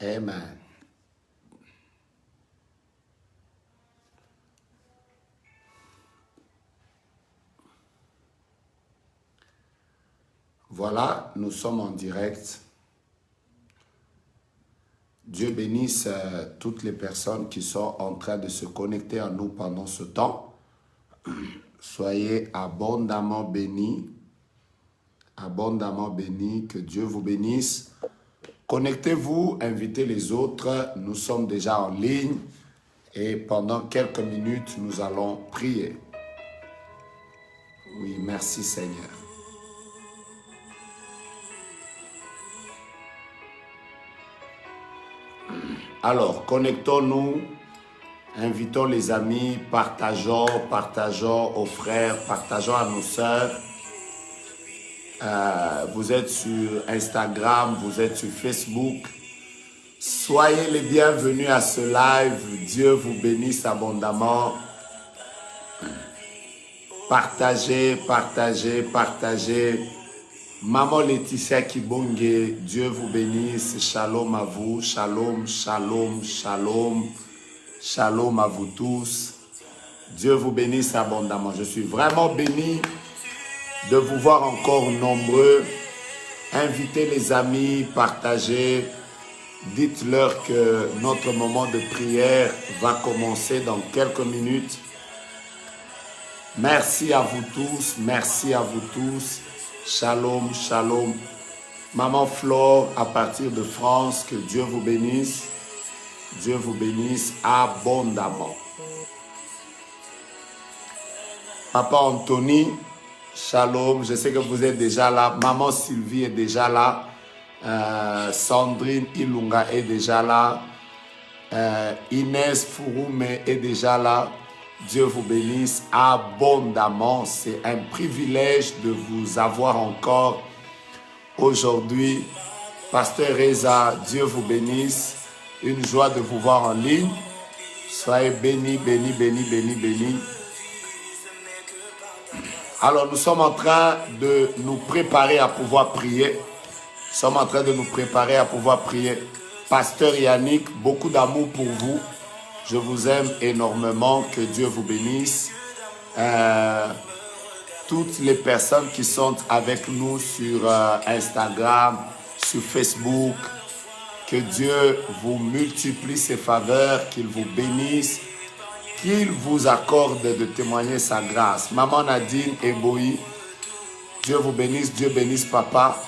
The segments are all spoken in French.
Amen. Voilà, nous sommes en direct. Dieu bénisse toutes les personnes qui sont en train de se connecter à nous pendant ce temps. Soyez abondamment bénis. Abondamment bénis. Que Dieu vous bénisse. Connectez-vous, invitez les autres. Nous sommes déjà en ligne et pendant quelques minutes, nous allons prier. Oui, merci Seigneur. Alors, connectons-nous, invitons les amis, partageons aux frères, partageons à nos sœurs. Vous êtes sur Instagram, vous êtes sur Facebook. Soyez les bienvenus à ce live. Dieu vous bénisse abondamment. Partagez. Maman Laetitia Kibonge, Dieu vous bénisse. Shalom à vous. Shalom à vous tous. Dieu vous bénisse abondamment. Je suis vraiment béni de vous voir encore nombreux. Invitez les amis, partagez. Dites-leur que notre moment de prière va commencer dans quelques minutes. Merci à vous tous. Shalom. Maman Flore à partir de France, que Dieu vous bénisse. Dieu vous bénisse abondamment. Papa Anthony, shalom, je sais que vous êtes déjà là. Maman Sylvie est déjà là. Sandrine Ilunga est déjà là. Inès Fouroume est déjà là. Dieu vous bénisse abondamment. C'est un privilège de vous avoir encore aujourd'hui. Pasteur Reza, Dieu vous bénisse. Une joie de vous voir en ligne. Soyez bénis. Alors, nous sommes en train de nous préparer à pouvoir prier. Pasteur Yannick, beaucoup d'amour pour vous. Je vous aime énormément. Que Dieu vous bénisse. Toutes les personnes qui sont avec nous sur Instagram, sur Facebook, que Dieu vous multiplie ses faveurs, qu'il vous bénisse, qu'il vous accorde de témoigner sa grâce. Maman Nadine Eboui, Dieu vous bénisse, Dieu bénisse papa.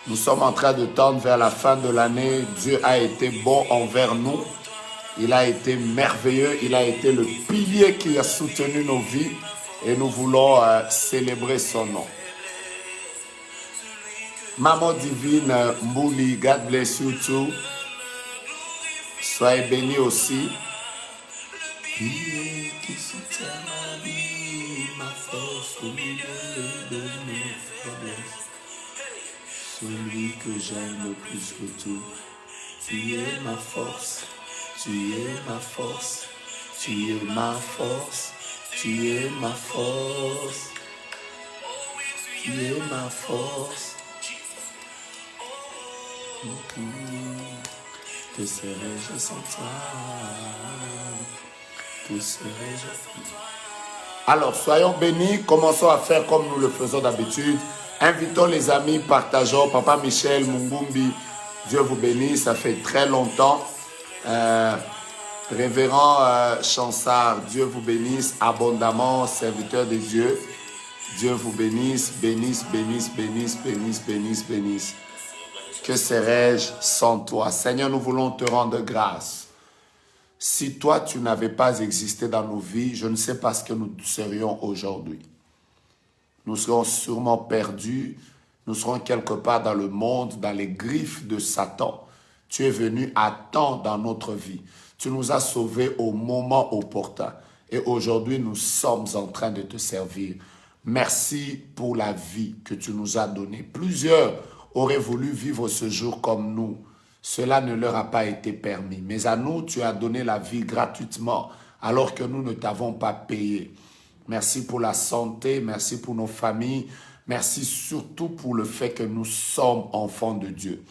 Nous sommes en train de tendre vers la fin de l'année. Dieu a été bon envers nous. Il a été merveilleux. Il a été le pilier qui a soutenu nos vies. Et nous voulons célébrer son nom. Maman divine Mbouli, God bless you too. Soyez bénis aussi. Pilier qui soutient ma vie, ma force au milieu de mes faiblesses. Celui que j'aime le plus que tout. Tu es ma force, tu es ma force, tu es ma force, tu es ma force, tu es ma force. Que serais-je sans toi? Que serais-je? Alors, soyons bénis, commençons à faire comme nous le faisons d'habitude. Invitons les amis, partageons. Papa Michel Mungumbi, Dieu vous bénisse, ça fait très longtemps. Révérend Chansard, Dieu vous bénisse abondamment, serviteur de Dieu. Dieu vous bénisse, bénisse. Que serais-je sans toi? Seigneur, nous voulons te rendre grâce. Si toi, tu n'avais pas existé dans nos vies, je ne sais pas ce que nous serions aujourd'hui. Nous serons sûrement perdus. Nous serons quelque part dans le monde, dans les griffes de Satan. Tu es venu à temps dans notre vie. Tu nous as sauvés au moment opportun. Et aujourd'hui, nous sommes en train de te servir. Merci pour la vie que tu nous as donnée. Plusieurs auraient voulu vivre ce jour comme nous. Cela ne leur a pas été permis. Mais à nous, tu as donné la vie gratuitement, alors que nous ne t'avons pas payé. Merci pour la santé, merci pour nos familles, merci surtout pour le fait que nous sommes enfants de Dieu.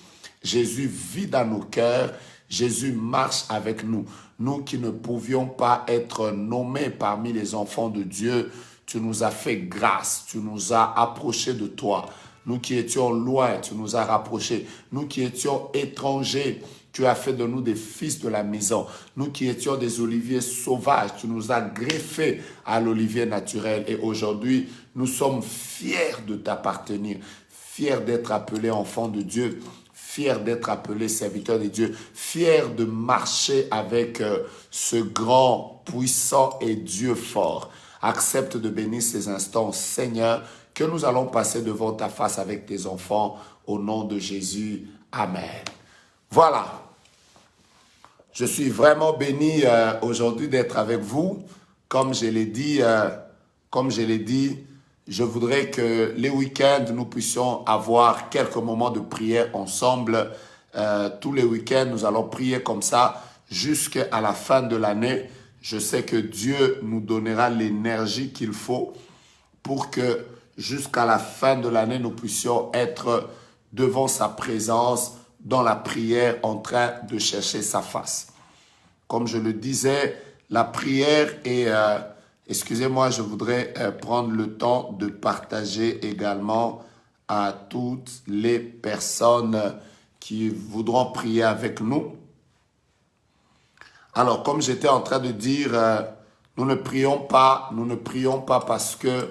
Jésus vit dans nos cœurs. Jésus marche avec nous. Nous qui ne pouvions pas être nommés parmi les enfants de Dieu, tu nous as fait grâce, tu nous as approchés de toi. Nous qui étions loin, tu nous as rapprochés. Nous qui étions étrangers, tu as fait de nous des fils de la maison. Nous qui étions des oliviers sauvages, tu nous as greffés à l'olivier naturel. Et aujourd'hui, nous sommes fiers de t'appartenir, fiers d'être appelés enfants de Dieu, fiers d'être appelés serviteurs de Dieu, fiers de marcher avec ce grand, puissant et Dieu fort. Accepte de bénir ces instants, Seigneur, que nous allons passer devant ta face avec tes enfants, au nom de Jésus. Amen. Voilà. Je suis vraiment béni aujourd'hui d'être avec vous. Comme je l'ai dit, je voudrais que les week-ends, nous puissions avoir quelques moments de prière ensemble. Tous les week-ends, nous allons prier comme ça jusqu'à la fin de l'année. Je sais que Dieu nous donnera l'énergie qu'il faut pour que jusqu'à la fin de l'année, nous puissions être devant sa présence, dans la prière, en train de chercher sa face. Comme je le disais, la prière est... excusez-moi, je voudrais prendre le temps de partager également à toutes les personnes qui voudront prier avec nous. Alors, comme j'étais en train de dire, nous ne prions pas parce que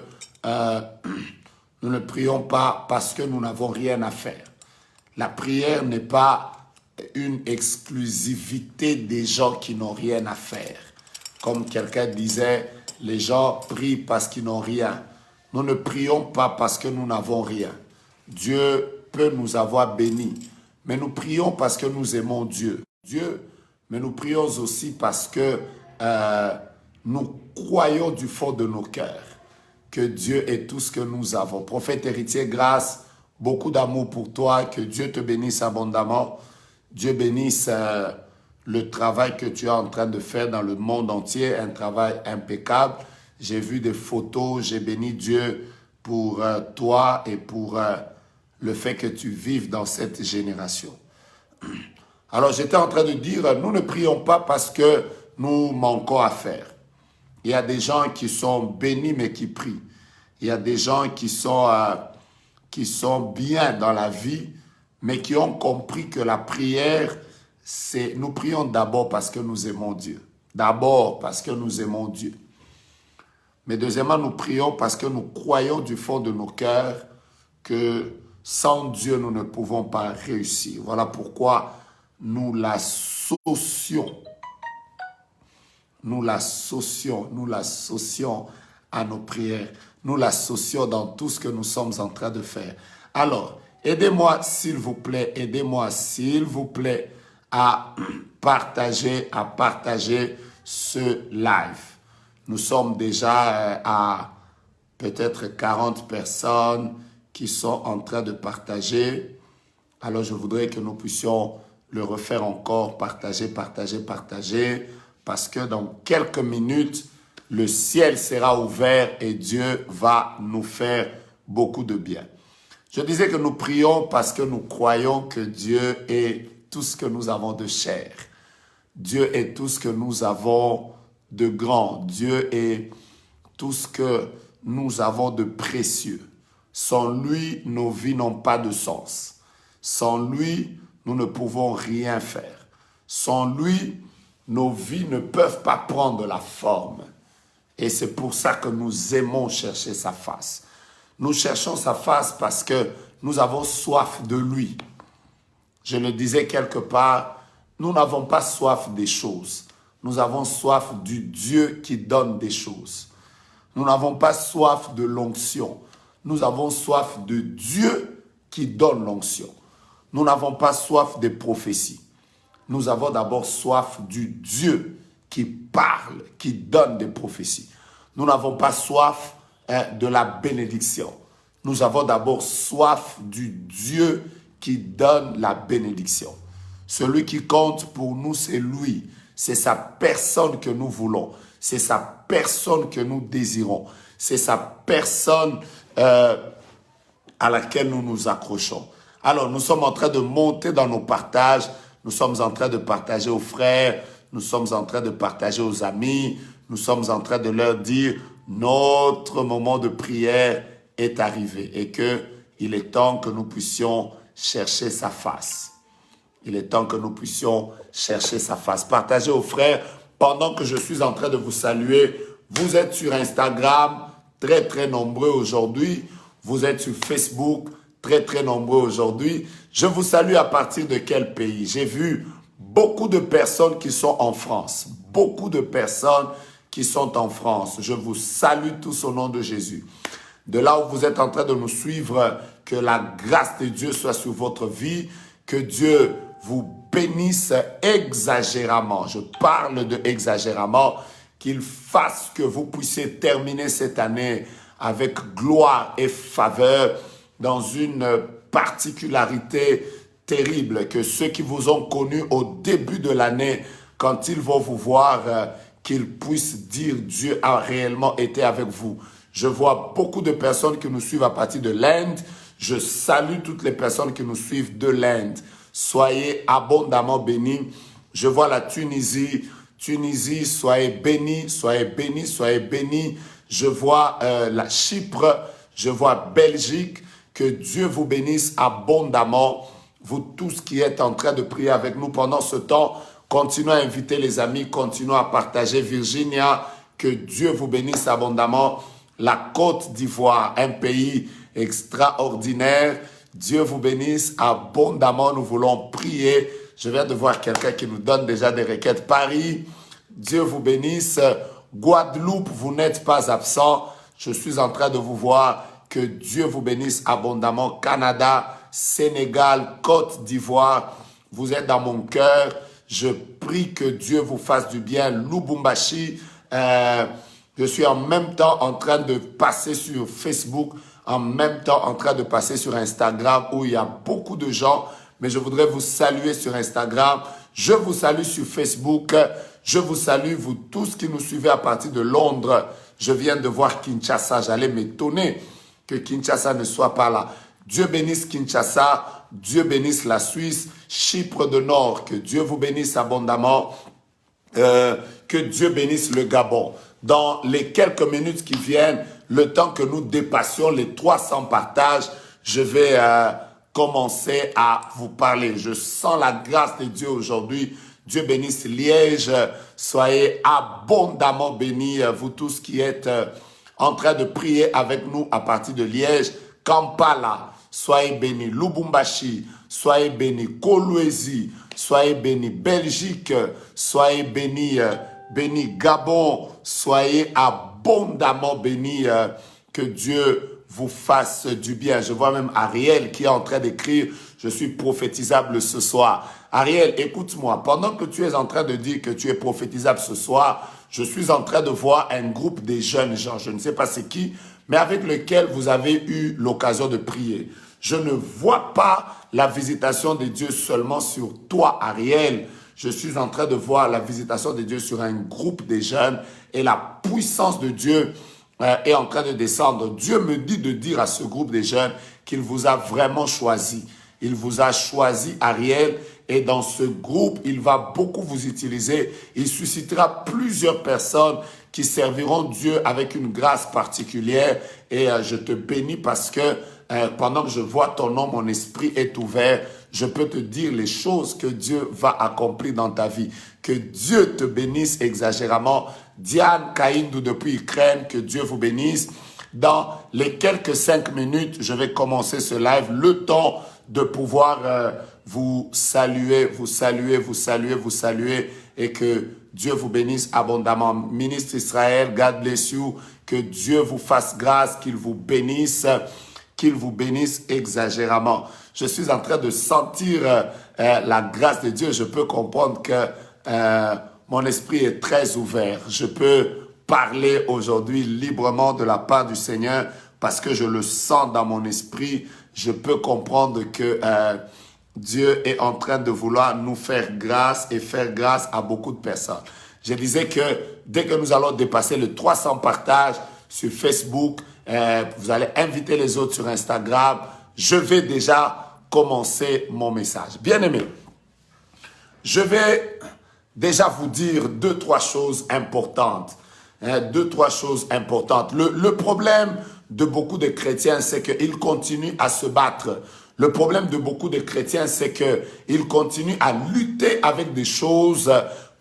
nous n'avons rien à faire. La prière n'est pas une exclusivité des gens qui n'ont rien à faire. Comme quelqu'un disait, les gens prient parce qu'ils n'ont rien. Nous ne prions pas parce que nous n'avons rien. Dieu peut nous avoir bénis, mais nous prions parce que nous aimons Dieu. Mais nous prions aussi parce que nous croyons du fond de nos cœurs que Dieu est tout ce que nous avons. Prophète héritier, grâce, beaucoup d'amour pour toi, que Dieu te bénisse abondamment. Dieu bénisse le travail que tu es en train de faire dans le monde entier, un travail impeccable. J'ai vu des photos, j'ai béni Dieu pour toi et pour le fait que tu vives dans cette génération. Alors j'étais en train de dire, nous ne prions pas parce que nous manquons à faire. Il y a des gens qui sont bénis mais qui prient. Il y a des gens qui sont bien dans la vie mais qui ont compris que la prière, nous prions d'abord parce que nous aimons Dieu. D'abord parce que nous aimons Dieu. Mais deuxièmement, nous prions parce que nous croyons du fond de nos cœurs que sans Dieu, nous ne pouvons pas réussir. Voilà pourquoi nous l'associons à nos prières. Nous l'associons dans tout ce que nous sommes en train de faire. Alors, aidez-moi s'il vous plaît à partager ce live. Nous sommes déjà à peut-être 40 personnes qui sont en train de partager. Alors, je voudrais que nous puissions le refaire encore, partager, parce que dans quelques minutes, le ciel sera ouvert et Dieu va nous faire beaucoup de bien. Je disais que nous prions parce que nous croyons que Dieu est tout ce que nous avons de cher. Dieu est tout ce que nous avons de grand. Dieu est tout ce que nous avons de précieux. Sans lui, nos vies n'ont pas de sens. Sans lui, nous ne pouvons rien faire. Sans lui, nos vies ne peuvent pas prendre la forme. Et c'est pour ça que nous aimons chercher sa face. Nous cherchons sa face parce que nous avons soif de lui. Je le disais quelque part, nous n'avons pas soif des choses. Nous avons soif du Dieu qui donne des choses. Nous n'avons pas soif de l'onction. Nous avons soif de Dieu qui donne l'onction. Nous n'avons pas soif des prophéties. Nous avons d'abord soif du Dieu qui parle, qui donne des prophéties. Nous n'avons pas soif de la bénédiction. Nous avons d'abord soif du Dieu qui donne la bénédiction. Celui qui compte pour nous, c'est lui. C'est sa personne que nous voulons. C'est sa personne que nous désirons. C'est sa personne à laquelle nous nous accrochons. Alors, nous sommes en train de monter dans nos partages. Nous sommes en train de partager aux frères. Nous sommes en train de partager aux amis. Nous sommes en train de leur dire notre moment de prière est arrivé et que il est temps que nous puissions chercher sa face. Il est temps que nous puissions chercher sa face. Partagez aux frères pendant que je suis en train de vous saluer. Vous êtes sur Instagram, très nombreux aujourd'hui. Vous êtes sur Facebook, très nombreux aujourd'hui. Je vous salue à partir de quel pays? J'ai vu beaucoup de personnes qui sont en France. Beaucoup de personnes qui sont en France. Je vous salue tous au nom de Jésus. De là où vous êtes en train de nous suivre, que la grâce de Dieu soit sur votre vie, que Dieu vous bénisse exagérément. Je parle de exagérément, qu'il fasse que vous puissiez terminer cette année avec gloire et faveur dans une particularité terrible, que ceux qui vous ont connu au début de l'année, quand ils vont vous voir, qu'ils puissent dire Dieu a réellement été avec vous. Je vois beaucoup de personnes qui nous suivent à partir de l'Inde. Je salue toutes les personnes qui nous suivent de l'Inde. Soyez abondamment bénis. Je vois la Tunisie. Tunisie, soyez bénis, soyez bénis, soyez bénis. Je vois la Chypre. Je vois Belgique. Que Dieu vous bénisse abondamment. Vous tous qui êtes en train de prier avec nous pendant ce temps, continuez à inviter les amis, continuez à partager. Virginia, que Dieu vous bénisse abondamment. La Côte d'Ivoire, un pays extraordinaire. Dieu vous bénisse abondamment. Nous voulons prier. Je viens de voir quelqu'un qui nous donne déjà des requêtes. Paris, Dieu vous bénisse. Guadeloupe, vous n'êtes pas absent. Je suis en train de vous voir. Que Dieu vous bénisse abondamment. Canada, Sénégal, Côte d'Ivoire, vous êtes dans mon cœur. Je prie que Dieu vous fasse du bien. Lubumbashi, je suis en même temps en train de passer sur Facebook, en même temps en train de passer sur Instagram où il y a beaucoup de gens. Mais je voudrais vous saluer sur Instagram. Je vous salue sur Facebook. Je vous salue, vous tous qui nous suivez à partir de Londres. Je viens de voir Kinshasa. J'allais m'étonner que Kinshasa ne soit pas là. Dieu bénisse Kinshasa, Dieu bénisse la Suisse, Chypre de Nord, que Dieu vous bénisse abondamment, que Dieu bénisse le Gabon. Dans les quelques minutes qui viennent, le temps que nous dépassions les 300 partages, je vais commencer à vous parler. Je sens la grâce de Dieu aujourd'hui. Dieu bénisse Liège, soyez abondamment bénis, vous tous qui êtes en train de prier avec nous à partir de Liège, Kampala, soyez bénis, Lubumbashi, soyez bénis, Kolwezi, soyez bénis, Belgique, soyez bénis, bénis, Gabon, soyez abondamment bénis, que Dieu vous fasse du bien. Je vois même Ariel qui est en train d'écrire, je suis prophétisable ce soir. Ariel, écoute-moi, pendant que tu es en train de dire que tu es prophétisable ce soir, je suis en train de voir un groupe de jeunes gens, je ne sais pas c'est qui, mais avec lequel vous avez eu l'occasion de prier. Je ne vois pas la visitation de Dieu seulement sur toi, Ariel. Je suis en train de voir la visitation de Dieu sur un groupe de jeunes et la puissance de Dieu est en train de descendre. Dieu me dit de dire à ce groupe de jeunes qu'il vous a vraiment choisi. Il vous a choisi, Ariel, et dans ce groupe, il va beaucoup vous utiliser. Il suscitera plusieurs personnes qui serviront Dieu avec une grâce particulière. Et je te bénis parce que pendant que je vois ton nom, mon esprit est ouvert. Je peux te dire les choses que Dieu va accomplir dans ta vie. Que Dieu te bénisse exagérément. Diane Kaindou depuis Ukraine, que Dieu vous bénisse. Dans les quelques 5 minutes, je vais commencer ce live. Le temps de pouvoir vous saluer, vous saluer, vous saluer, vous saluer et que Dieu vous bénisse abondamment. Ministre Israël, God bless you. Que Dieu vous fasse grâce, qu'il vous bénisse exagérément. Je suis en train de sentir la grâce de Dieu. Je peux comprendre que mon esprit est très ouvert. Je peux parler aujourd'hui librement de la part du Seigneur parce que je le sens dans mon esprit. Je peux comprendre que Dieu est en train de vouloir nous faire grâce et faire grâce à beaucoup de personnes. Je disais que dès que nous allons dépasser les 300 partages sur Facebook, vous allez inviter les autres sur Instagram. Je vais déjà commencer mon message. Bien-aimés, je vais déjà vous dire deux, trois choses importantes. Deux, trois choses importantes. Le problème de beaucoup de chrétiens, c'est qu'ils continuent à se battre. Le problème de beaucoup de chrétiens, c'est qu'ils continuent à lutter avec des choses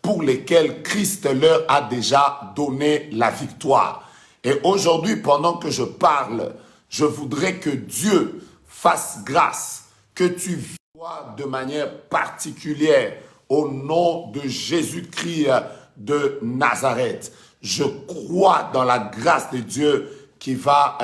pour lesquelles Christ leur a déjà donné la victoire. Et aujourd'hui, pendant que je parle, je voudrais que Dieu fasse grâce, que tu vois de manière particulière au nom de Jésus-Christ de Nazareth. Je crois dans la grâce de Dieu qui va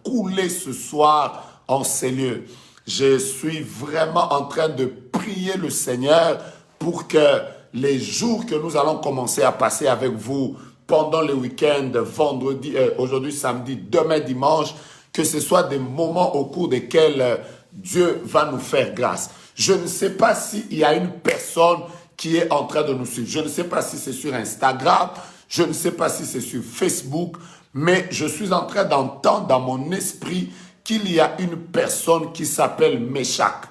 couler ce soir en ces lieux. Je suis vraiment en train de prier le Seigneur pour que les jours que nous allons commencer à passer avec vous pendant le week-end, vendredi, aujourd'hui samedi, demain dimanche, que ce soit des moments au cours desquels Dieu va nous faire grâce. Je ne sais pas s'il y a une personne qui est en train de nous suivre. Je ne sais pas si c'est sur Instagram, je ne sais pas si c'est sur Facebook, mais je suis en train d'entendre dans mon esprit qu'il y a une personne qui s'appelle Meshach.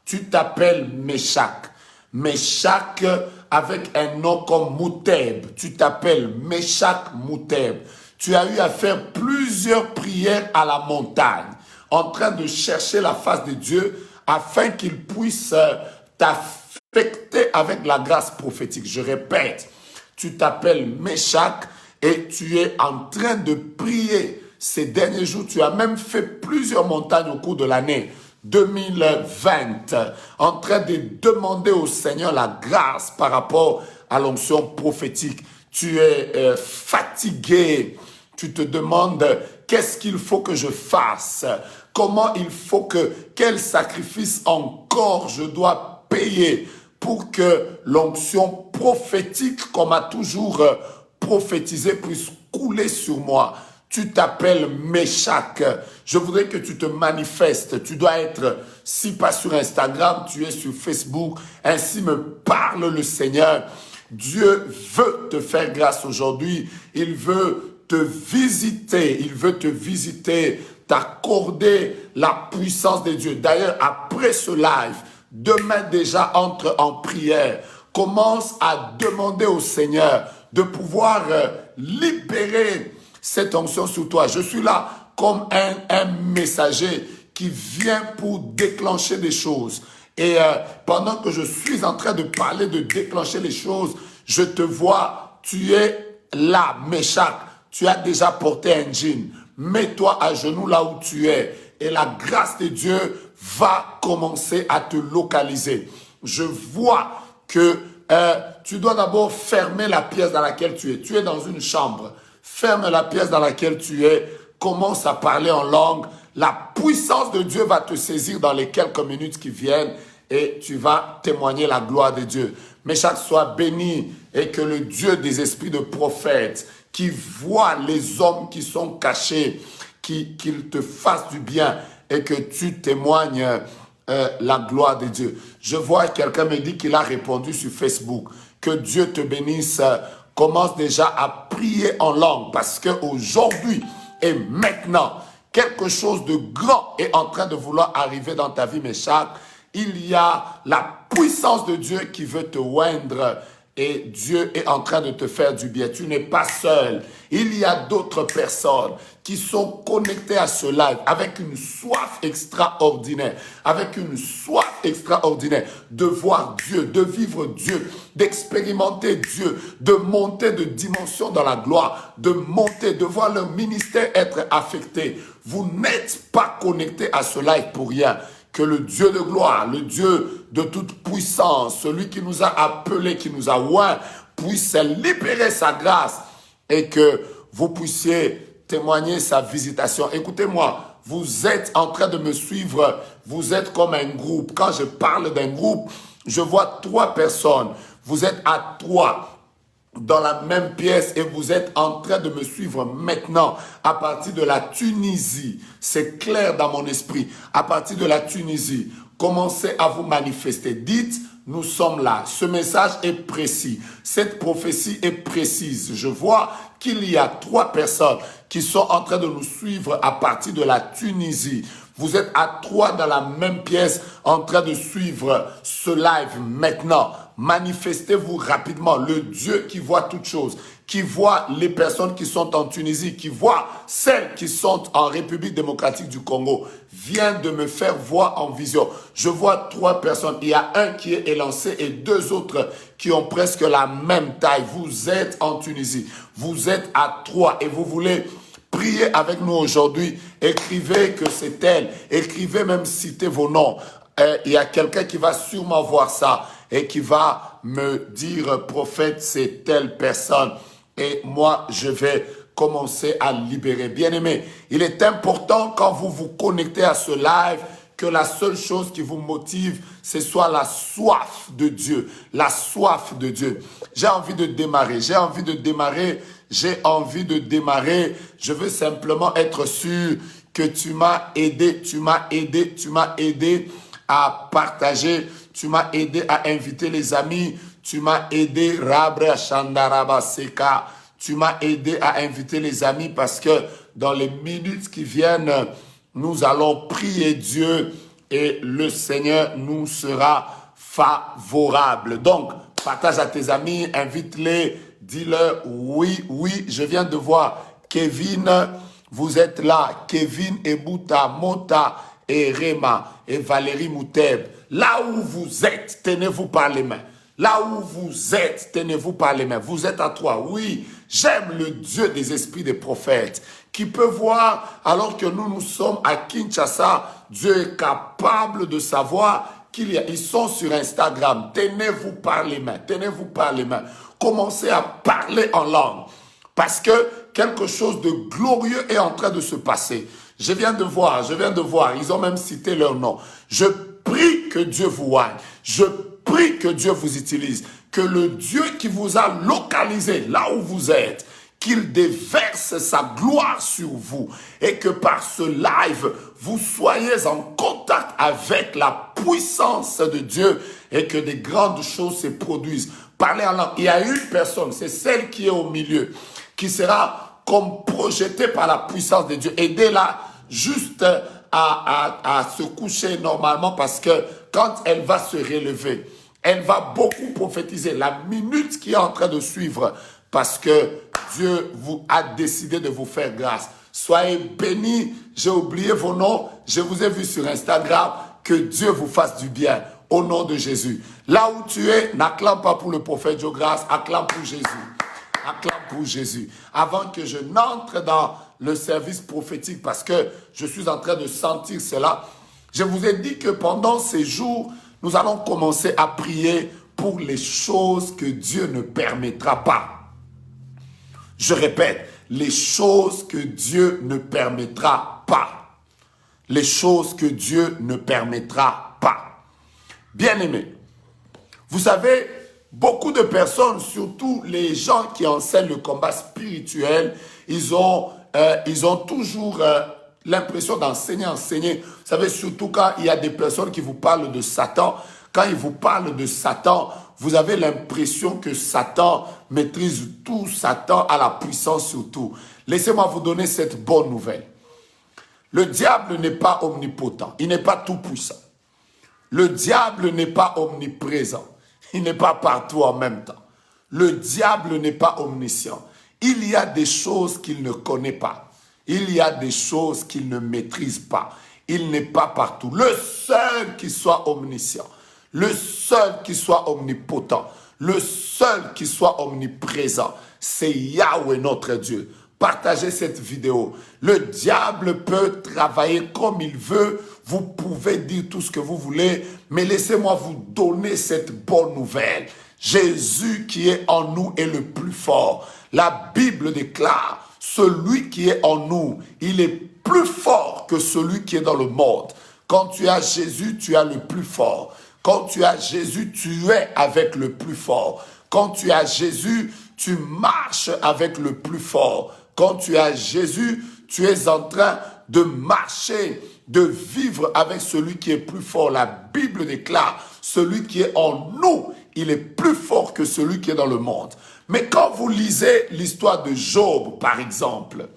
Tu t'appelles Meshach. Meshach avec un nom comme Mouteb. Tu t'appelles Meshach Mouteb. Tu as eu à faire plusieurs prières à la montagne, en train de chercher la face de Dieu afin qu'il puisse t'affecter avec la grâce prophétique. Je répète, tu t'appelles Meshach et tu es en train de prier ces derniers jours. Tu as même fait plusieurs montagnes au cours de l'année 2020, en train de demander au Seigneur la grâce par rapport à l'onction prophétique. Tu es fatigué. Tu te demandes qu'est-ce qu'il faut que je fasse, comment il faut quel sacrifice encore je dois payer pour que l'onction prophétique, qu'on m'a toujours prophétisé, puisse couler sur moi. Tu t'appelles Meshach. Je voudrais que tu te manifestes. Tu dois être, si pas sur Instagram, tu es sur Facebook. Ainsi me parle le Seigneur. Dieu veut te faire grâce aujourd'hui. Il veut te visiter. Il veut te visiter, t'accorder la puissance de Dieu. D'ailleurs, après ce live, demain déjà entre en prière. Commence à demander au Seigneur de pouvoir libérer cette onction sur toi. Je suis là comme un messager qui vient pour déclencher des choses. Et pendant que je suis en train de parler de déclencher les choses, je te vois, tu es là, Meshach. Tu as déjà porté un jean. Mets-toi à genoux là où tu es. Et la grâce de Dieu va commencer à te localiser. Je vois que tu dois d'abord fermer la pièce dans laquelle tu es. Tu es dans une chambre. Ferme la pièce dans laquelle tu es. Commence à parler en langue. La puissance de Dieu va te saisir dans les quelques minutes qui viennent et tu vas témoigner la gloire de Dieu. Meshach soit béni et que le Dieu des esprits de prophètes qui voit les hommes qui sont cachés, qu'il te fasse du bien et que tu témoignes la gloire de Dieu. Je vois quelqu'un me dit qu'il a répondu sur Facebook. Que Dieu te bénisse. Commence déjà à prier en langue parce qu'aujourd'hui et maintenant, quelque chose de grand est en train de vouloir arriver dans ta vie, Meshach. Il y a la puissance de Dieu qui veut te oindre et Dieu est en train de te faire du bien. Tu n'es pas seul. Il y a d'autres personnes qui sont connectées à ce live avec une soif extraordinaire, de voir Dieu, de vivre Dieu, d'expérimenter Dieu, de monter de dimension dans la gloire, de monter, de voir leur ministère être affecté. Vous n'êtes pas connectés à ce live pour rien. Que le Dieu de gloire, le Dieu de toute puissance, celui qui nous a appelés, qui nous a oints, puisse libérer sa grâce et que vous puissiez témoigner sa visitation. Écoutez-moi, vous êtes en train de me suivre, vous êtes comme un groupe. Quand je parle d'un groupe, je vois 3 personnes. Vous êtes à 3 dans la même pièce et vous êtes en train de me suivre maintenant à partir de la Tunisie. C'est clair dans mon esprit. À partir de la Tunisie, commencez à vous manifester. Dites, nous sommes là. Ce message est précis. Cette prophétie est précise. Je vois qu'il y a 3 personnes qui sont en train de nous suivre à partir de la Tunisie. Vous êtes à 3 dans la même pièce en train de suivre ce live maintenant. Manifestez-vous rapidement. Le Dieu qui voit toutes choses, qui voit les personnes qui sont en Tunisie, qui voit celles qui sont en République démocratique du Congo, vient de me faire voir en vision. Je vois 3 personnes. Il y a un qui est élancé et 2 autres qui ont presque la même taille. Vous êtes en Tunisie. Vous êtes à 3 et vous voulez prier avec nous aujourd'hui. Écrivez que c'est elle. Écrivez même, citez vos noms. Il y a quelqu'un qui va sûrement voir ça et qui va me dire, prophète, c'est telle personne. Et moi, je vais commencer à libérer. Bien-aimés, il est important quand vous vous connectez à ce live que la seule chose qui vous motive, ce soit la soif de Dieu. La soif de Dieu. J'ai envie de démarrer. Je veux simplement être sûr que tu m'as aidé à partager, tu m'as aidé à inviter les amis, tu m'as aidé, Rabra Shandaraba Seka, tu m'as aidé à inviter les amis parce que dans les minutes qui viennent, nous allons prier Dieu et le Seigneur nous sera favorable. Donc, partage à tes amis, invite-les, dis-leur, oui, je viens de voir Kevin, vous êtes là, Kevin Ebouta, Mota et Rema et Valérie Mouteb. Là où vous êtes, tenez-vous par les mains. Là où vous êtes, tenez-vous par les mains. Vous êtes à 3. Oui, j'aime le Dieu des esprits des prophètes qui peut voir alors que nous sommes à Kinshasa. Dieu est capable de savoir ils sont sur Instagram. Tenez-vous par les mains. Commencez à parler en langue parce que quelque chose de glorieux est en train de se passer. Je viens de voir, ils ont même cité leur nom. Je prie que Dieu vous voie. Je prie que Dieu vous utilise. Que le Dieu qui vous a localisé là où vous êtes, qu'il déverse sa gloire sur vous et que par ce live, vous soyez en contact avec la puissance de Dieu et que des grandes choses se produisent. Parlez en langue. Il y a une personne, c'est celle qui est au milieu, qui sera comme projetée par la puissance de Dieu. Aidez-la juste à se coucher normalement parce que quand elle va se relever, elle va beaucoup prophétiser la minute qui est en train de suivre parce que Dieu vous a décidé de vous faire grâce. Soyez bénis. J'ai oublié vos noms. Je vous ai vu sur Instagram. Que Dieu vous fasse du bien au nom de Jésus. Là où tu es, n'acclame pas pour le prophète Joe Grace, acclame pour Jésus. Acclame pour Jésus. Avant que je n'entre dans le service prophétique parce que je suis en train de sentir cela, je vous ai dit que pendant ces jours, nous allons commencer à prier pour les choses que Dieu ne permettra pas. Je répète, les choses que Dieu ne permettra pas. Les choses que Dieu ne permettra pas. Bien-aimés, vous savez, beaucoup de personnes, surtout les gens qui enseignent le combat spirituel, ils ont toujours l'impression d'enseigner. Vous savez, surtout quand il y a des personnes qui vous parlent de Satan, quand ils vous parlent de Satan, vous avez l'impression que Satan maîtrise tout, Satan a la puissance sur tout. Laissez-moi vous donner cette bonne nouvelle. Le diable n'est pas omnipotent, il n'est pas tout puissant. Le diable n'est pas omniprésent, il n'est pas partout en même temps. Le diable n'est pas omniscient. Il y a des choses qu'il ne connaît pas. Il y a des choses qu'il ne maîtrise pas. Il n'est pas partout. Le seul qui soit omniscient, le seul qui soit omnipotent, le seul qui soit omniprésent, c'est Yahweh notre Dieu. Partagez cette vidéo. Le diable peut travailler comme il veut. Vous pouvez dire tout ce que vous voulez, mais laissez-moi vous donner cette bonne nouvelle. Jésus qui est en nous est le plus fort. La Bible déclare, celui qui est en nous, il est plus fort que celui qui est dans le monde. Quand tu as Jésus, tu as le plus fort. Quand tu as Jésus, tu es avec le plus fort. Quand tu as Jésus, tu marches avec le plus fort. Quand tu as Jésus, tu es en train de marcher, de vivre avec celui qui est plus fort. La Bible déclare, celui qui est en nous, il est plus fort que celui qui est dans le monde. Mais quand vous lisez l'histoire de Job, par exemple,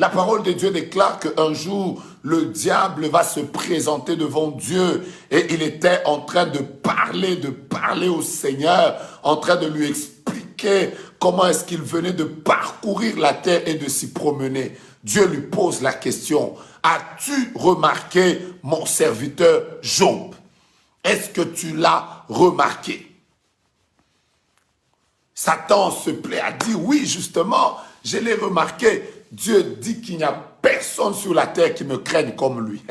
La parole de Dieu déclare qu'un jour, le diable va se présenter devant Dieu et il était en train de parler au Seigneur, en train de lui expliquer comment est-ce qu'il venait de parcourir la terre et de s'y promener. Dieu lui pose la question, as-tu remarqué mon serviteur Job? Est-ce que tu l'as remarqué? Satan se plaît à dire, oui, justement, je l'ai remarqué. Dieu dit qu'il n'y a personne sur la terre qui me craigne comme lui.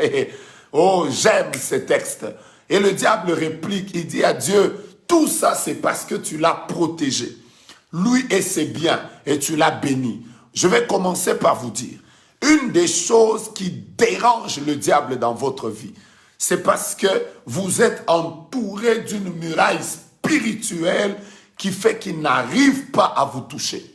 Oh, j'aime ces textes. Et le diable réplique, il dit à Dieu, tout ça c'est parce que tu l'as protégé. Lui et ses biens, et tu l'as béni. Je vais commencer par vous dire, une des choses qui dérange le diable dans votre vie, c'est parce que vous êtes entouré d'une muraille spirituelle qui fait qu'il n'arrive pas à vous toucher.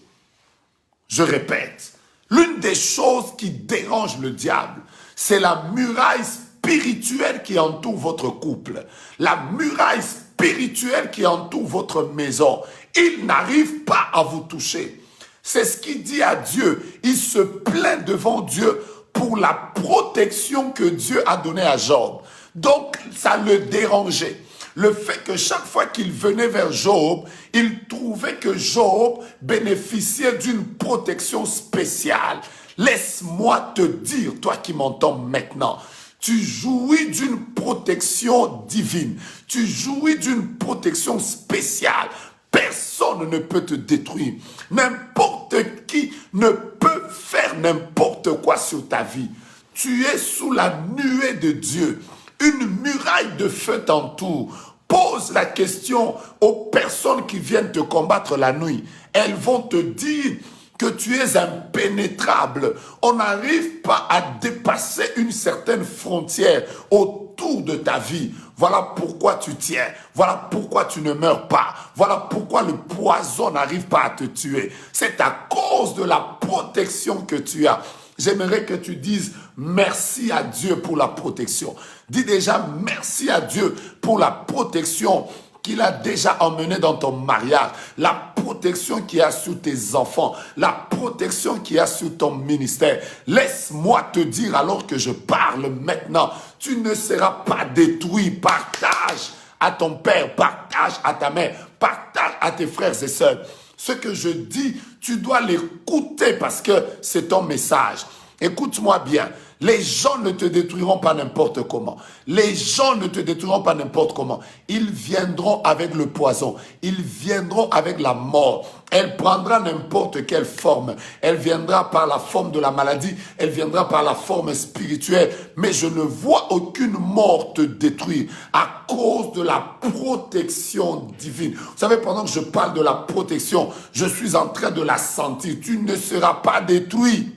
Je répète, l'une des choses qui dérange le diable, c'est la muraille spirituelle qui entoure votre couple, la muraille spirituelle qui entoure votre maison. Il n'arrive pas à vous toucher. C'est ce qu'il dit à Dieu. Il se plaint devant Dieu pour la protection que Dieu a donnée à Job. Donc, ça le dérangeait. Le fait que chaque fois qu'il venait vers Job, il trouvait que Job bénéficiait d'une protection spéciale. Laisse-moi te dire, toi qui m'entends maintenant, tu jouis d'une protection divine. Tu jouis d'une protection spéciale. Personne ne peut te détruire. N'importe qui ne peut faire n'importe quoi sur ta vie. Tu es sous la nuée de Dieu. Une muraille de feu t'entoure. Pose la question aux personnes qui viennent te combattre la nuit. Elles vont te dire que tu es impénétrable. On n'arrive pas à dépasser une certaine frontière autour de ta vie. Voilà pourquoi tu tiens. Voilà pourquoi tu ne meurs pas. Voilà pourquoi le poison n'arrive pas à te tuer. C'est à cause de la protection que tu as. J'aimerais que tu dises merci à Dieu pour la protection. Dis déjà merci à Dieu pour la protection qu'il a déjà emmené dans ton mariage, la protection qu'il y a sur tes enfants, la protection qu'il y a sur ton ministère. Laisse-moi te dire alors que je parle maintenant, tu ne seras pas détruit. Partage à ton père, partage à ta mère, partage à tes frères et sœurs. Ce que je dis, tu dois l'écouter parce que c'est ton message. Écoute-moi bien. Les gens ne te détruiront pas n'importe comment. Les gens ne te détruiront pas n'importe comment. Ils viendront avec le poison. Ils viendront avec la mort. Elle prendra n'importe quelle forme. Elle viendra par la forme de la maladie. Elle viendra par la forme spirituelle. Mais je ne vois aucune mort te détruire à cause de la protection divine. Vous savez, pendant que je parle de la protection, je suis en train de la sentir. Tu ne seras pas détruit.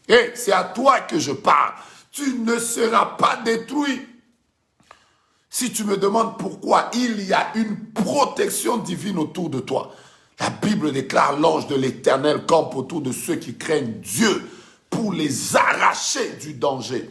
Et c'est à toi que je parle. Tu ne seras pas détruit. Si tu me demandes pourquoi, il y a une protection divine autour de toi. La Bible déclare l'ange de l'Éternel campe autour de ceux qui craignent Dieu pour les arracher du danger.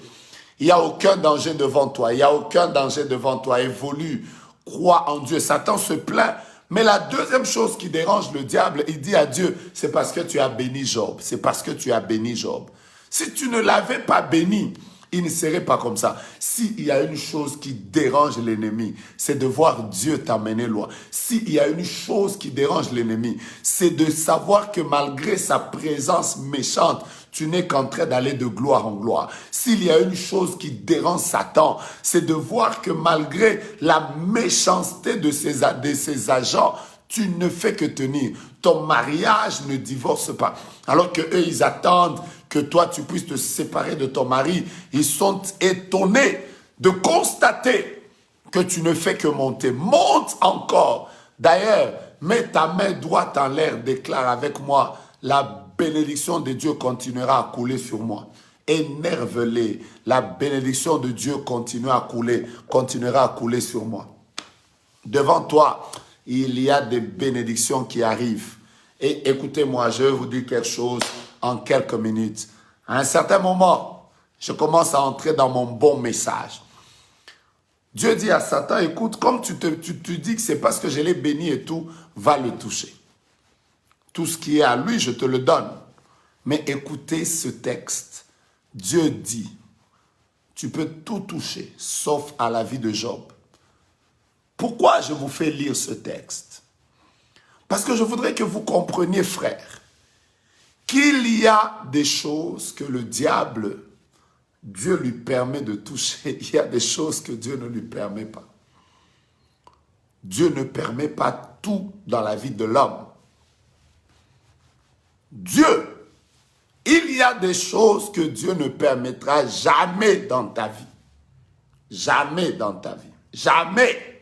Il n'y a aucun danger devant toi. Il n'y a aucun danger devant toi. Évolue. Crois en Dieu. Satan se plaint. Mais la deuxième chose qui dérange le diable, il dit à Dieu, c'est parce que tu as béni Job. C'est parce que tu as béni Job. Si tu ne l'avais pas béni, il ne serait pas comme ça. S'il y a une chose qui dérange l'ennemi, c'est de voir Dieu t'amener loin. S'il y a une chose qui dérange l'ennemi, c'est de savoir que malgré sa présence méchante, tu n'es qu'en train d'aller de gloire en gloire. S'il y a une chose qui dérange Satan, c'est de voir que malgré la méchanceté de ses agents, tu ne fais que tenir. Ton mariage ne divorce pas. Alors qu'eux, ils attendent que toi, tu puisses te séparer de ton mari. Ils sont étonnés de constater que tu ne fais que monter. Monte encore. D'ailleurs, mets ta main droite en l'air, déclare avec moi, la bénédiction de Dieu continuera à couler sur moi. Énerve-les. La bénédiction de Dieu continuera à couler sur moi. Devant toi, il y a des bénédictions qui arrivent. Et écoutez-moi, je vais vous dire quelque chose en quelques minutes. À un certain moment, je commence à entrer dans mon bon message. Dieu dit à Satan, écoute, comme tu dis que c'est parce que je l'ai béni et tout, va le toucher. Tout ce qui est à lui, je te le donne. Mais écoutez ce texte. Dieu dit, tu peux tout toucher, sauf à la vie de Job. Pourquoi je vous fais lire ce texte? Parce que je voudrais que vous compreniez, frères, qu'il y a des choses que le diable, Dieu lui permet de toucher. Il y a des choses que Dieu ne lui permet pas. Dieu ne permet pas tout dans la vie de l'homme. Dieu, il y a des choses que Dieu ne permettra jamais dans ta vie. Jamais dans ta vie. Jamais.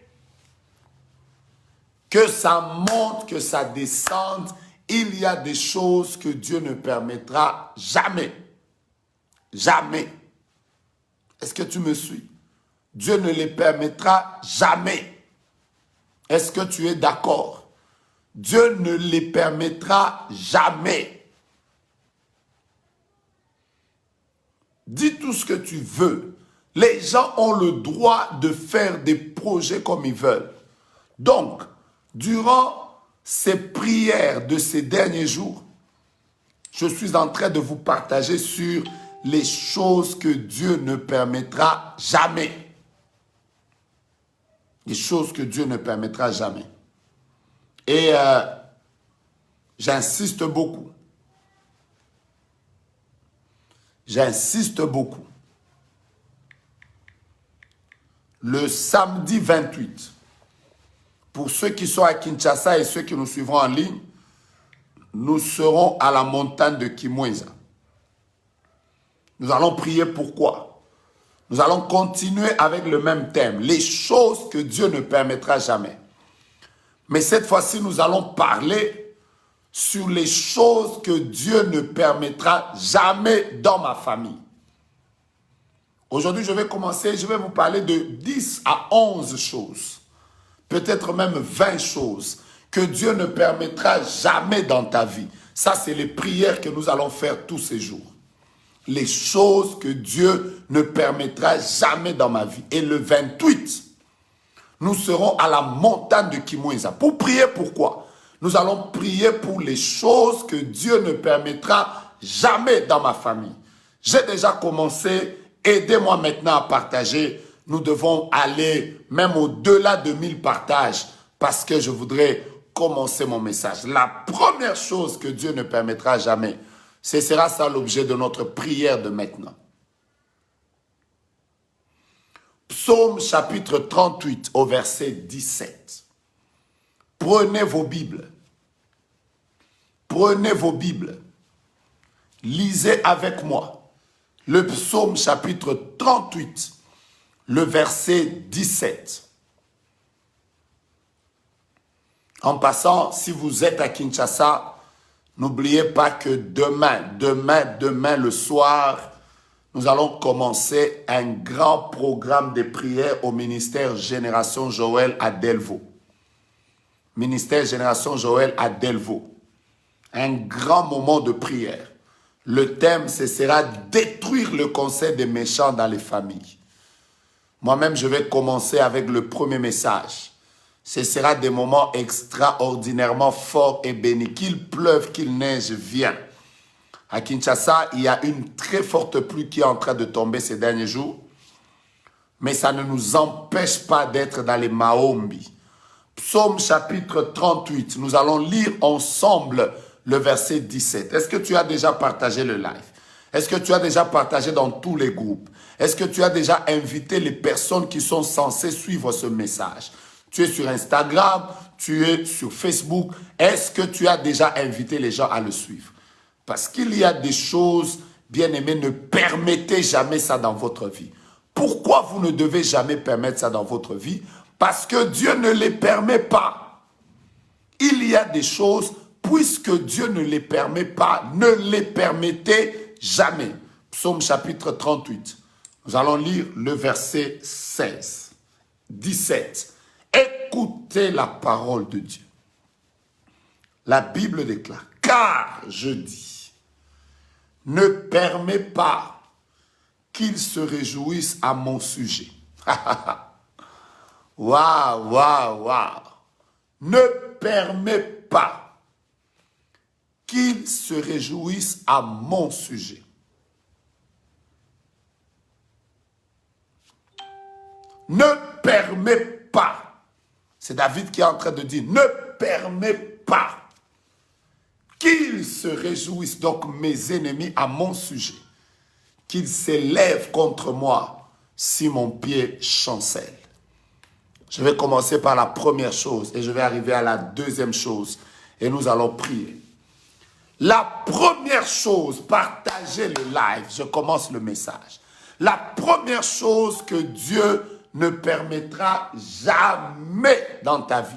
Que ça monte, que ça descende, il y a des choses que Dieu ne permettra jamais. Jamais. Est-ce que tu me suis? Dieu ne les permettra jamais. Est-ce que tu es d'accord? Dieu ne les permettra jamais. Dis tout ce que tu veux. Les gens ont le droit de faire des projets comme ils veulent. Donc, durant ces prières de ces derniers jours, je suis en train de vous partager sur les choses que Dieu ne permettra jamais. Les choses que Dieu ne permettra jamais. Et j'insiste beaucoup. J'insiste beaucoup. Le samedi 28, pour ceux qui sont à Kinshasa et ceux qui nous suivront en ligne, nous serons à la montagne de Kimweza. Nous allons prier pourquoi? Nous allons continuer avec le même thème, les choses que Dieu ne permettra jamais. Mais cette fois-ci, nous allons parler sur les choses que Dieu ne permettra jamais dans ma famille. Aujourd'hui, je vais vous parler de 10 à 11 choses, peut-être même 20 choses que Dieu ne permettra jamais dans ta vie. Ça, c'est les prières que nous allons faire tous ces jours. Les choses que Dieu ne permettra jamais dans ma vie. Et le 28, nous serons à la montagne de Kimweza. Pour prier pourquoi? Nous allons prier pour les choses que Dieu ne permettra jamais dans ma famille. J'ai déjà commencé, aidez-moi maintenant à partager. Nous devons aller même au-delà de 1000 partages parce que je voudrais commencer mon message. La première chose que Dieu ne permettra jamais, ce sera ça l'objet de notre prière de maintenant. Psaume chapitre 38 au verset 17. Prenez vos Bibles. Prenez vos Bibles. Lisez avec moi le psaume chapitre 38, le verset 17. En passant, si vous êtes à Kinshasa, n'oubliez pas que demain le soir, nous allons commencer un grand programme de prière au ministère Génération Joël à Delvaux. Ministère Génération Joël à Delvaux. Un grand moment de prière. Le thème, ce sera détruire le conseil des méchants dans les familles. Moi-même, je vais commencer avec le premier message. Ce sera des moments extraordinairement forts et bénis. Qu'il pleuve, qu'il neige, viens. À Kinshasa, il y a une très forte pluie qui est en train de tomber ces derniers jours. Mais ça ne nous empêche pas d'être dans les Maombi. Psaume chapitre 38, nous allons lire ensemble le verset 17. Est-ce que tu as déjà partagé le live? Est-ce que tu as déjà partagé dans tous les groupes? Est-ce que tu as déjà invité les personnes qui sont censées suivre ce message? Tu es sur Instagram, tu es sur Facebook. Est-ce que tu as déjà invité les gens à le suivre? Parce qu'il y a des choses, bien aimés, ne permettez jamais ça dans votre vie. Pourquoi vous ne devez jamais permettre ça dans votre vie? Parce que Dieu ne les permet pas. Il y a des choses, puisque Dieu ne les permet pas, ne les permettez jamais. Psaume chapitre 38. Nous allons lire le verset 16, 17. Écoutez la parole de Dieu. La Bible déclare, car je dis, ne permets pas qu'ils se réjouissent à mon sujet. Waouh, waouh, waouh. Ne permets pas qu'ils se réjouissent à mon sujet. Ne permets pas, c'est David qui est en train de dire, ne permets pas qu'ils se réjouissent, donc mes ennemis, à mon sujet, qu'ils s'élèvent contre moi si mon pied chancelle. Je vais commencer par la première chose et je vais arriver à la deuxième chose et nous allons prier. La première chose, partagez le live, je commence le message. La première chose que Dieu ne permettra jamais dans ta vie,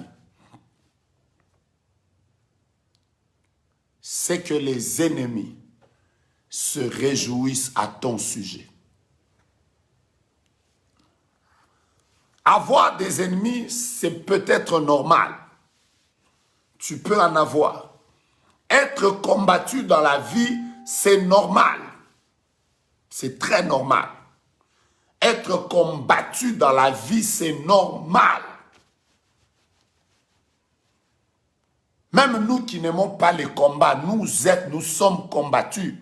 c'est que les ennemis se réjouissent à ton sujet. Avoir des ennemis, c'est peut-être normal. Tu peux en avoir. Être combattu dans la vie, c'est normal. C'est très normal. Être combattu dans la vie, c'est normal. Même nous qui n'aimons pas les combats, nous sommes combattus.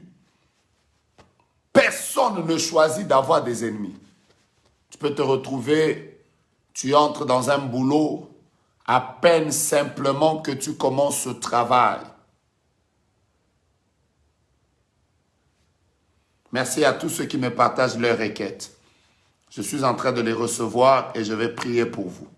Personne ne choisit d'avoir des ennemis. Tu peux te retrouver, tu entres dans un boulot, à peine simplement que tu commences ce travail. Merci à tous ceux qui me partagent leurs requêtes. Je suis en train de les recevoir et je vais prier pour vous.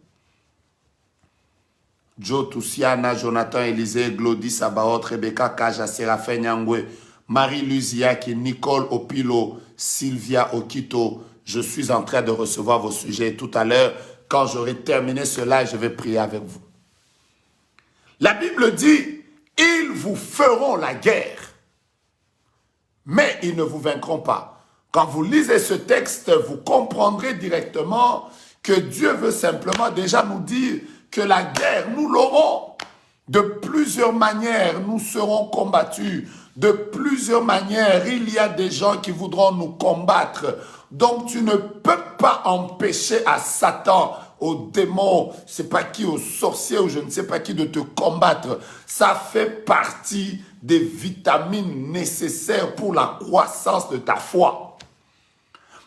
Joe Toussiana, Jonathan Élisée, Glody Sabaoth, Rebecca Kaja, Séraphin Nyangwe, Marie Luziaki, Nicole Opilo, Sylvia Okito. Je suis en train de recevoir vos sujets. Tout à l'heure, quand j'aurai terminé cela, je vais prier avec vous. La Bible dit, ils vous feront la guerre, mais ils ne vous vaincront pas. Quand vous lisez ce texte, vous comprendrez directement que Dieu veut simplement déjà nous dire que la guerre, nous l'aurons. De plusieurs manières, nous serons combattus. De plusieurs manières, il y a des gens qui voudront nous combattre. Donc, tu ne peux pas empêcher à Satan, aux démons, je ne sais pas qui, aux sorciers ou je ne sais pas qui de te combattre. Ça fait partie des vitamines nécessaires pour la croissance de ta foi.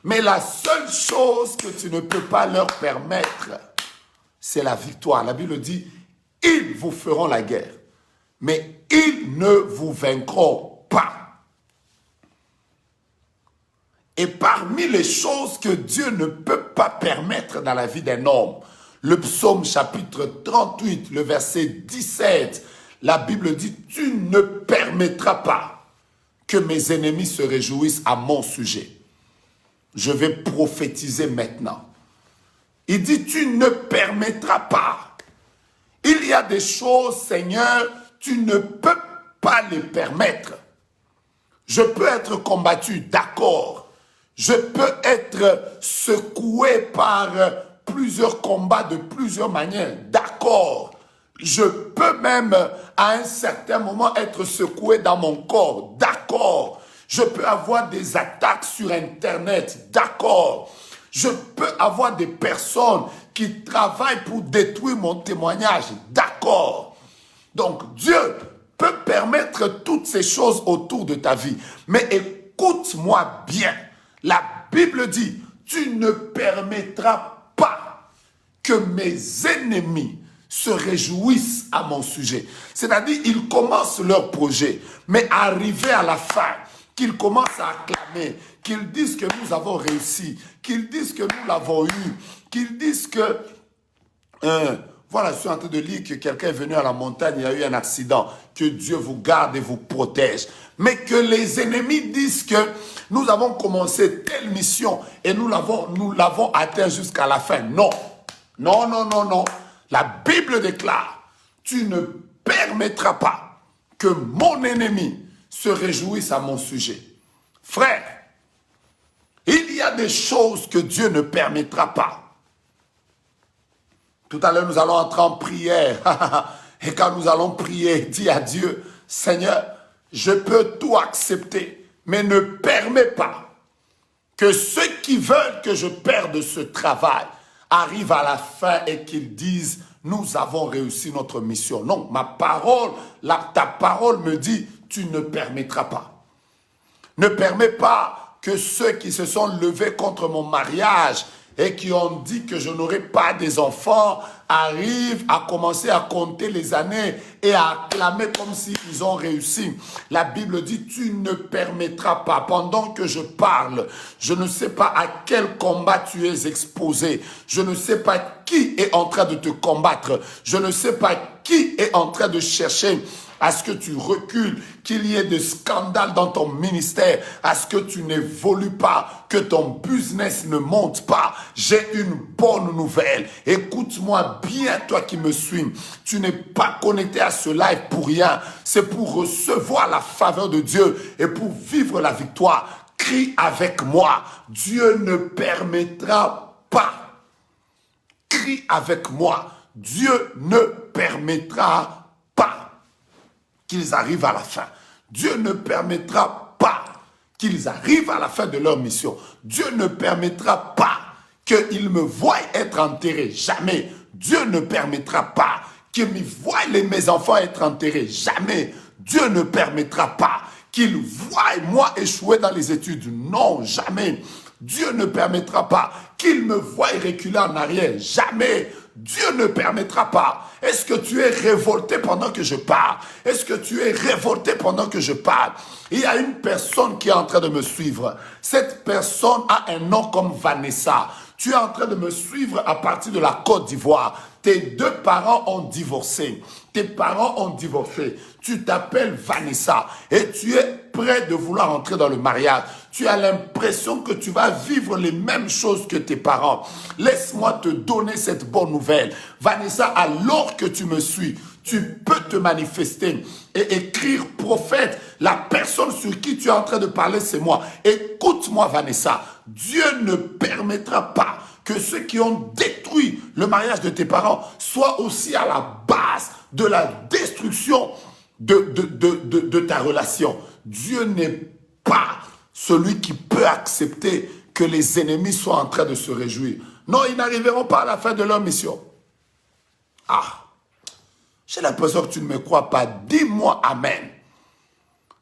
Mais la seule chose que tu ne peux pas leur permettre, c'est la victoire. La Bible dit, ils vous feront la guerre, mais ils ne vous vaincront pas. Et parmi les choses que Dieu ne peut pas permettre dans la vie d'un homme, le psaume chapitre 38, le verset 17, la Bible dit, tu ne permettras pas que mes ennemis se réjouissent à mon sujet. Je vais prophétiser maintenant. Il dit, tu ne permettras pas. Il y a des choses, Seigneur, tu ne peux pas les permettre. Je peux être combattu, d'accord. Je peux être secoué par plusieurs combats de plusieurs manières, d'accord. Je peux même, à un certain moment, être secoué dans mon corps, d'accord. Je peux avoir des attaques sur Internet, d'accord. Je peux avoir des personnes qui travaillent pour détruire mon témoignage, d'accord. Donc, Dieu peut permettre toutes ces choses autour de ta vie. Mais écoute-moi bien. La Bible dit, tu ne permettras pas que mes ennemis se réjouissent à mon sujet. C'est-à-dire, ils commencent leur projet, mais arrivé à la fin, qu'ils commencent à acclamer, qu'ils disent que nous avons réussi, qu'ils disent que nous l'avons eu, qu'ils disent que... voilà, je suis en train de lire que quelqu'un est venu à la montagne, il y a eu un accident, que Dieu vous garde et vous protège. Mais que les ennemis disent que nous avons commencé telle mission et nous l'avons atteint jusqu'à la fin. Non, non, non, non, non. La Bible déclare, tu ne permettras pas que mon ennemi se réjouisse à mon sujet. Frère, il y a des choses que Dieu ne permettra pas. Tout à l'heure, nous allons entrer en prière. Et quand nous allons prier, dis à Dieu, Seigneur, je peux tout accepter, mais ne permets pas que ceux qui veulent que je perde ce travail arrivent à la fin et qu'ils disent, nous avons réussi notre mission. Non, ma parole, ta parole me dit, tu ne permettras pas. Ne permets pas que ceux qui se sont levés contre mon mariage et qui ont dit que je n'aurai pas des enfants arrivent à commencer à compter les années et à acclamer comme s'ils ont réussi. La Bible dit, tu ne permettras pas. Pendant que je parle, je ne sais pas à quel combat tu es exposé. Je ne sais pas qui est en train de te combattre. Je ne sais pas qui est en train de chercher à ce que tu recules, qu'il y ait des scandales dans ton ministère, à ce que tu n'évolues pas, que ton business ne monte pas. J'ai une bonne nouvelle. Écoute-moi bien, toi qui me suis. Tu n'es pas connecté à ce live pour rien. C'est pour recevoir la faveur de Dieu et pour vivre la victoire. Crie avec moi. Dieu ne permettra pas. Crie avec moi. Dieu ne permettra pas qu'ils arrivent à la fin. Dieu ne permettra pas qu'ils arrivent à la fin de leur mission. Dieu ne permettra pas qu'ils me voient être enterré. Jamais. Dieu ne permettra pas qu'ils me voient mes enfants être enterrés. Jamais. Dieu ne permettra pas qu'ils voient moi échouer dans les études. Non, jamais. Dieu ne permettra pas qu'ils me voient reculer en arrière. Jamais. Dieu ne permettra pas. Est-ce que tu es révolté pendant que je parle? Est-ce que tu es révolté pendant que je parle? Il y a une personne qui est en train de me suivre. Cette personne a un nom comme Vanessa. Tu es en train de me suivre à partir de la Côte d'Ivoire. Tes deux parents ont divorcé. Tes parents ont divorcé. Tu t'appelles Vanessa et tu es prêt de vouloir entrer dans le mariage. Tu as l'impression que tu vas vivre les mêmes choses que tes parents. Laisse-moi te donner cette bonne nouvelle. Vanessa, alors que tu me suis, tu peux te manifester et écrire prophète. La personne sur qui tu es en train de parler, c'est moi. Écoute-moi, Vanessa. Dieu ne permettra pas que ceux qui ont détruit le mariage de tes parents soient aussi à la base de la destruction de ta relation. Dieu n'est pas celui qui peut accepter que les ennemis soient en train de se réjouir. Non, ils n'arriveront pas à la fin de leur mission. Ah, j'ai l'impression que tu ne me crois pas. Dis-moi Amen.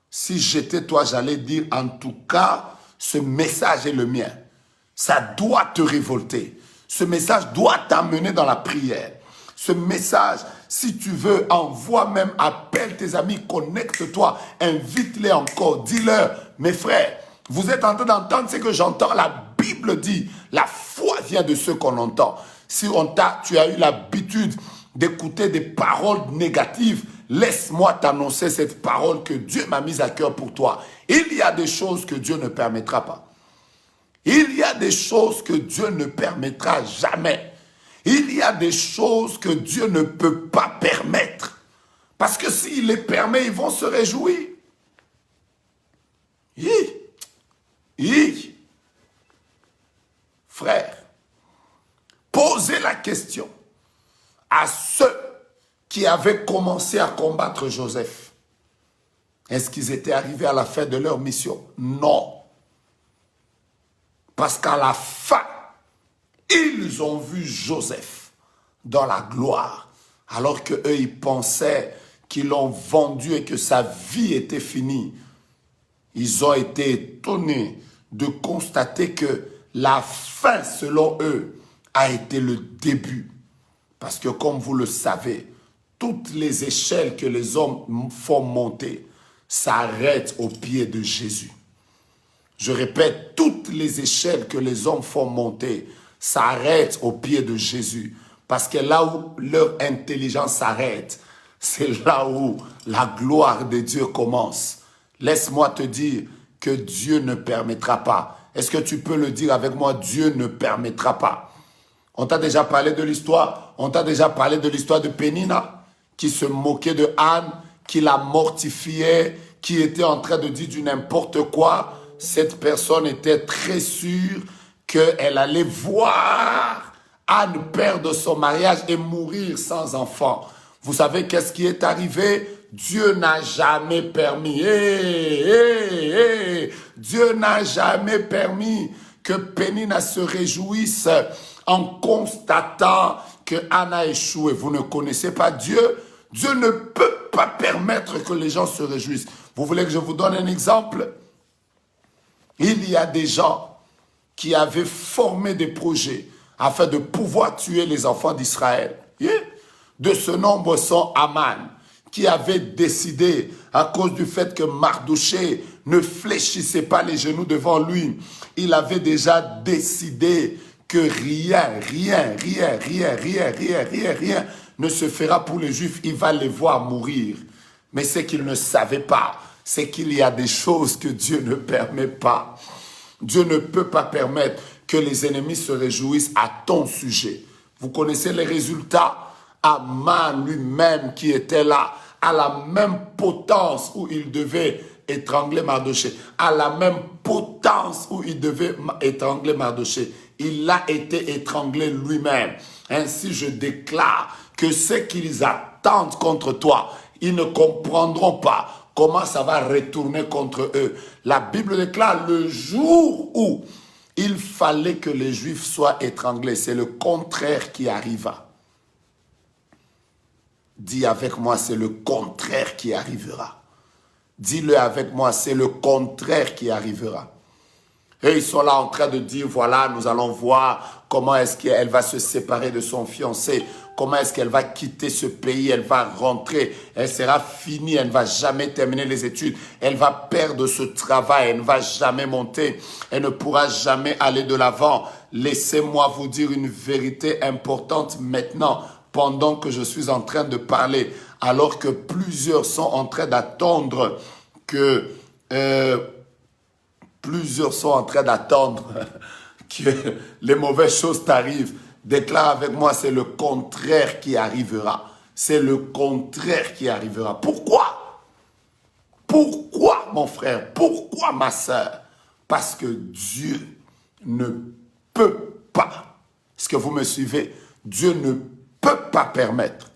Si j'étais toi, j'allais dire en tout cas, ce message est le mien. Ça doit te révolter. Ce message doit t'amener dans la prière. Ce message, si tu veux, envoie même, appelle tes amis, connecte-toi, invite-les encore, dis-leur, mes frères, vous êtes en train d'entendre ce que j'entends, la Bible dit, la foi vient de ce qu'on entend. Si tu as eu l'habitude d'écouter des paroles négatives, laisse-moi t'annoncer cette parole que Dieu m'a mise à cœur pour toi. Il y a des choses que Dieu ne permettra pas. Il y a des choses que Dieu ne permettra jamais. Il y a des choses que Dieu ne peut pas permettre. Parce que s'il les permet, ils vont se réjouir. Frère, posez la question à ceux qui avaient commencé à combattre Joseph. Est-ce qu'ils étaient arrivés à la fin de leur mission? Non. Parce qu'à la fin, ils ont vu Joseph dans la gloire. Alors qu'eux, ils pensaient qu'ils l'ont vendu et que sa vie était finie. Ils ont été étonnés de constater que la fin, selon eux, a été le début. Parce que comme vous le savez, toutes les échelles que les hommes font monter s'arrêtent au pied de Jésus. Je répète, toutes les échelles que les hommes font monter s'arrêtent au pied de Jésus. Parce que là où leur intelligence s'arrête, c'est là où la gloire de Dieu commence. Laisse-moi te dire que Dieu ne permettra pas. Est-ce que tu peux le dire avec moi? Dieu ne permettra pas. On t'a déjà parlé de l'histoire. On t'a déjà parlé de l'histoire de Pénina, qui se moquait de Anne, qui la mortifiait, qui était en train de dire du n'importe quoi. Cette personne était très sûre qu'elle allait voir Anne perdre son mariage et mourir sans enfant. Vous savez qu'est-ce qui est arrivé? Dieu n'a jamais permis. Dieu n'a jamais permis que Pénina se réjouisse en constatant que Anne a échoué. Vous ne connaissez pas Dieu? Dieu ne peut pas permettre que les gens se réjouissent. Vous voulez que je vous donne un exemple? Il y a des gens qui avaient formé des projets afin de pouvoir tuer les enfants d'Israël. De ce nombre sont Aman, qui avait décidé, à cause du fait que Mardoché ne fléchissait pas les genoux devant lui, il avait déjà décidé que rien ne se fera pour les Juifs. Il va les voir mourir. Mais ce qu'il ne savait pas, c'est qu'il y a des choses que Dieu ne permet pas. Dieu ne peut pas permettre que les ennemis se réjouissent à ton sujet. Vous connaissez les résultats? Aman lui-même qui était là, à la même potence où il devait étrangler Mardoché, à la même potence où il devait étrangler Mardoché, il a été étranglé lui-même. Ainsi je déclare que ceux qu'ils attendent contre toi, ils ne comprendront pas comment ça va retourner contre eux. La Bible déclare le jour où il fallait que les Juifs soient étranglés, c'est le contraire qui arriva. Dis avec moi, c'est le contraire qui arrivera. Dis-le avec moi, c'est le contraire qui arrivera. Et ils sont là en train de dire, voilà, nous allons voir comment est-ce qu'elle va se séparer de son fiancé, comment est-ce qu'elle va quitter ce pays, elle va rentrer, elle sera finie, elle ne va jamais terminer les études, elle va perdre ce travail, elle ne va jamais monter, elle ne pourra jamais aller de l'avant. Laissez-moi vous dire une vérité importante maintenant, pendant que je suis en train de parler, alors que plusieurs sont en train d'attendre que les mauvaises choses t'arrivent. Déclare avec moi, c'est le contraire qui arrivera. C'est le contraire qui arrivera. Pourquoi? Pourquoi, mon frère? Pourquoi, ma sœur? Parce que Dieu ne peut pas. Est-ce que vous me suivez? Dieu ne peut pas permettre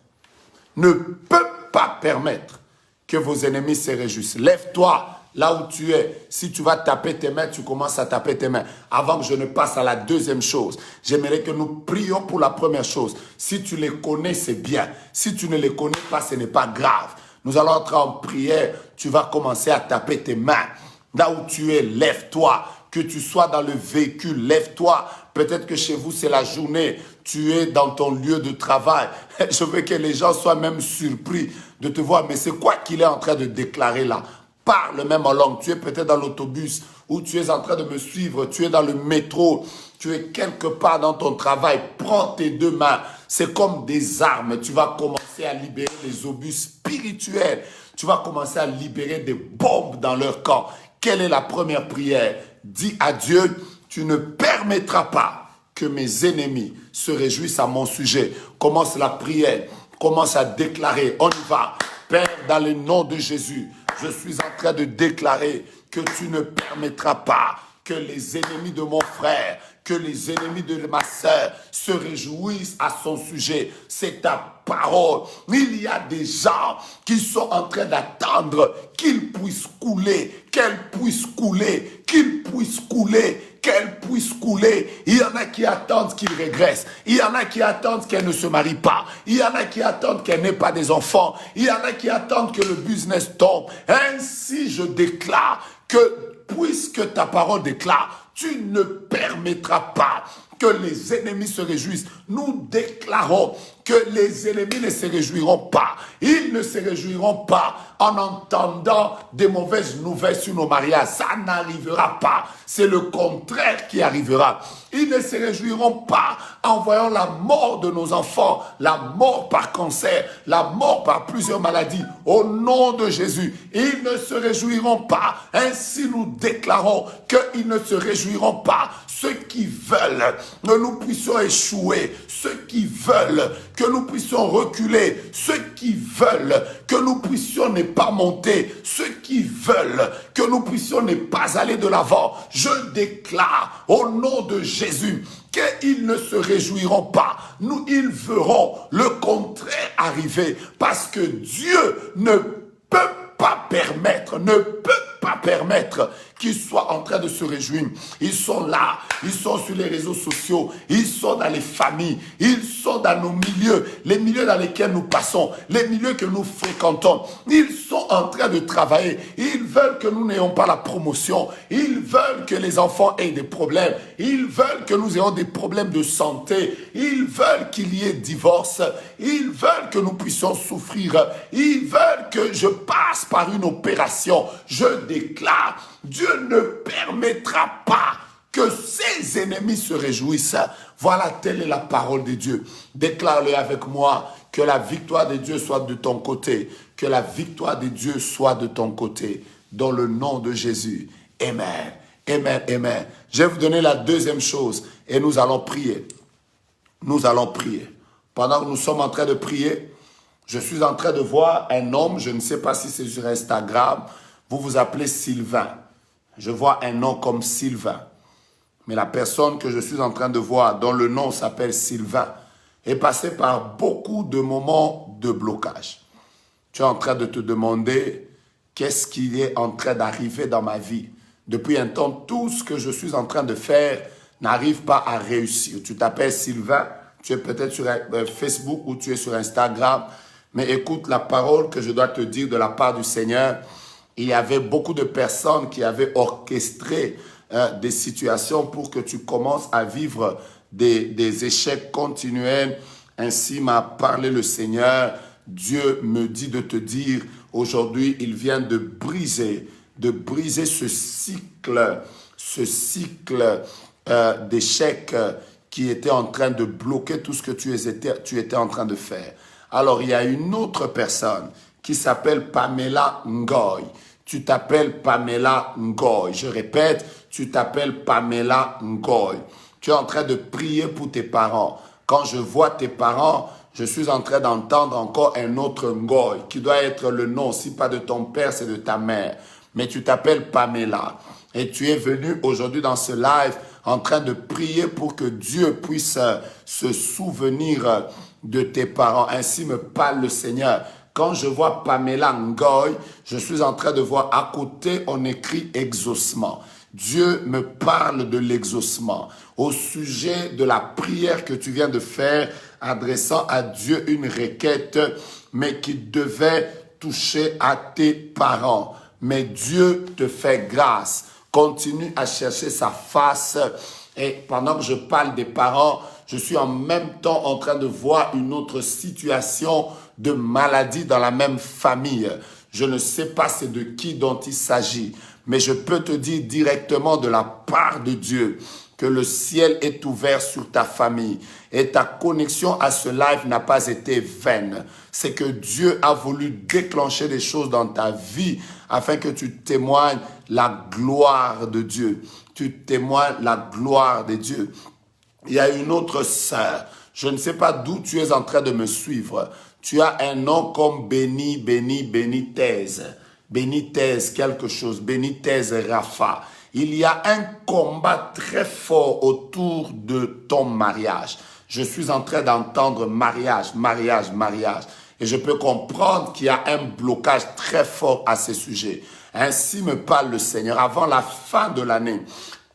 que vos ennemis se réjouissent. Lève-toi là où tu es. Si tu vas taper tes mains, tu commences à taper tes mains. Avant que je ne passe à la deuxième chose, j'aimerais que nous prions pour la première chose. Si tu les connais, c'est bien. Si tu ne les connais pas, ce n'est pas grave. Nous allons entrer en prière. Tu vas commencer à taper tes mains. Là où tu es, lève-toi. Que tu sois dans le véhicule, lève-toi. Peut-être que chez vous, c'est la journée. Tu es dans ton lieu de travail. Je veux que les gens soient même surpris de te voir. Mais c'est quoi qu'il est en train de déclarer là? Parle même en langue. Tu es peut-être dans l'autobus ou tu es en train de me suivre. Tu es dans le métro. Tu es quelque part dans ton travail. Prends tes deux mains. C'est comme des armes. Tu vas commencer à libérer les obus spirituels. Tu vas commencer à libérer des bombes dans leur camp. Quelle est la première prière? Dis à Dieu, tu ne permettras pas que mes ennemis se réjouissent à mon sujet. Commence la prière, commence à déclarer, on y va. Père, dans le nom de Jésus, je suis en train de déclarer que tu ne permettras pas que les ennemis de mon frère, que les ennemis de ma sœur se réjouissent à son sujet. C'est ta parole. Il y a des gens qui sont en train d'attendre qu'il puisse couler, qu'elle puisse couler, qu'il puisse couler, qu'elle puisse couler. Il y en a qui attendent qu'il régresse. Il y en a qui attendent qu'elle ne se marie pas. Il y en a qui attendent qu'elle n'ait pas des enfants. Il y en a qui attendent que le business tombe. Ainsi, je déclare que puisque ta parole déclare, tu ne permettras pas que les ennemis se réjouissent. Nous déclarons que les ennemis ne se réjouiront pas. Ils ne se réjouiront pas en entendant des mauvaises nouvelles sur nos mariages. Ça n'arrivera pas. C'est le contraire qui arrivera. Ils ne se réjouiront pas en voyant la mort de nos enfants, la mort par cancer, la mort par plusieurs maladies. Au nom de Jésus, ils ne se réjouiront pas. Ainsi nous déclarons qu'ils ne se réjouiront pas. Ceux qui veulent que nous puissions échouer, ceux qui veulent que nous puissions reculer, ceux qui veulent que nous puissions ne pas monter, ceux qui veulent que nous puissions ne pas aller de l'avant, je déclare au nom de Jésus qu'ils ne se réjouiront pas. Nous, ils verront le contraire arriver parce que Dieu ne peut pas permettre qui soient en train de se réjouir. Ils sont là, ils sont sur les réseaux sociaux, ils sont dans les familles, ils sont dans nos milieux, les milieux dans lesquels nous passons, les milieux que nous fréquentons. Ils sont en train de travailler, ils veulent que nous n'ayons pas la promotion, ils veulent que les enfants aient des problèmes, ils veulent que nous ayons des problèmes de santé, ils veulent qu'il y ait divorce, ils veulent que nous puissions souffrir, ils veulent que je passe par une opération. Je déclare, Dieu ne permettra pas que ses ennemis se réjouissent. Voilà, telle est la parole de Dieu. Déclare-le avec moi, que la victoire de Dieu soit de ton côté, que la victoire de Dieu soit de ton côté, dans le nom de Jésus. Amen, amen, amen. Je vais vous donner la deuxième chose et nous allons prier. Nous allons prier. Pendant que nous sommes en train de prier, je suis en train de voir un homme, je ne sais pas si c'est sur Instagram, vous vous appelez Sylvain. Je vois un nom comme Sylvain. Mais la personne que je suis en train de voir, dont le nom s'appelle Sylvain, est passée par beaucoup de moments de blocage. Tu es en train de te demander qu'est-ce qui est en train d'arriver dans ma vie. Depuis un temps, tout ce que je suis en train de faire n'arrive pas à réussir. Tu t'appelles Sylvain, tu es peut-être sur Facebook ou tu es sur Instagram, mais écoute la parole que je dois te dire de la part du Seigneur. Il y avait beaucoup de personnes qui avaient orchestré des situations pour que tu commences à vivre des échecs continuels. Ainsi m'a parlé le Seigneur. Dieu me dit de te dire, aujourd'hui, il vient de briser ce cycle d'échecs qui était en train de bloquer tout ce que tu étais en train de faire. Alors, il y a une autre personne qui s'appelle Pamela Ngoy. Tu t'appelles Pamela Ngoy. Je répète, tu t'appelles Pamela Ngoy. Tu es en train de prier pour tes parents. Quand je vois tes parents, je suis en train d'entendre encore un autre Ngoy, qui doit être le nom, si pas de ton père, c'est de ta mère. Mais tu t'appelles Pamela. Et tu es venu aujourd'hui dans ce live en train de prier pour que Dieu puisse se souvenir de tes parents. Ainsi me parle le Seigneur. Quand je vois Pamela Ngoy, je suis en train de voir à côté, on écrit exaucement. Dieu me parle de l'exaucement au sujet de la prière que tu viens de faire, adressant à Dieu une requête, mais qui devait toucher à tes parents. Mais Dieu te fait grâce. Continue à chercher sa face. Et pendant que je parle des parents, je suis en même temps en train de voir une autre situation de maladie dans la même famille. Je ne sais pas c'est de qui dont il s'agit, mais je peux te dire directement de la part de Dieu que le ciel est ouvert sur ta famille et ta connexion à ce live n'a pas été vaine. C'est que Dieu a voulu déclencher des choses dans ta vie afin que tu témoignes la gloire de Dieu. Tu témoignes la gloire de Dieu. Il y a une autre sœur. Je ne sais pas d'où tu es en train de me suivre. Tu as un nom comme Benitez. Benitez quelque chose. Benitez Rafa. Il y a un combat très fort autour de ton mariage. Je suis en train d'entendre mariage. Et je peux comprendre qu'il y a un blocage très fort à ce sujet. Ainsi me parle le Seigneur. Avant la fin de l'année,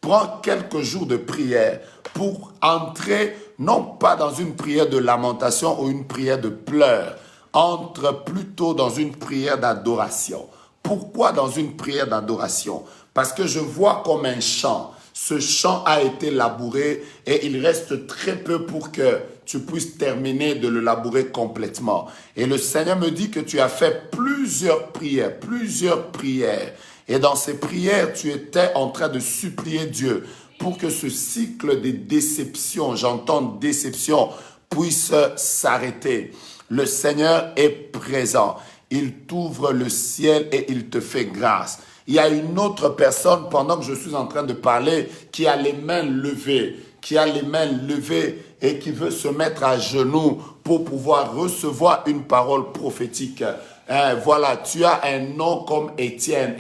prends quelques jours de prière pour entrer non pas dans une prière de lamentation ou une prière de pleurs. Entre plutôt dans une prière d'adoration. Pourquoi dans une prière d'adoration? Parce que je vois comme un champ. Ce champ a été labouré et il reste très peu pour que tu puisses terminer de le labourer complètement. Et le Seigneur me dit que tu as fait plusieurs prières. Et dans ces prières, tu étais en train de supplier Dieu pour que ce cycle de déception, j'entends déception, puisse s'arrêter. Le Seigneur est présent. Il t'ouvre le ciel et il te fait grâce. Il y a une autre personne, pendant que je suis en train de parler, qui a les mains levées, et qui veut se mettre à genoux pour pouvoir recevoir une parole prophétique. Voilà, tu as un nom comme Étienne,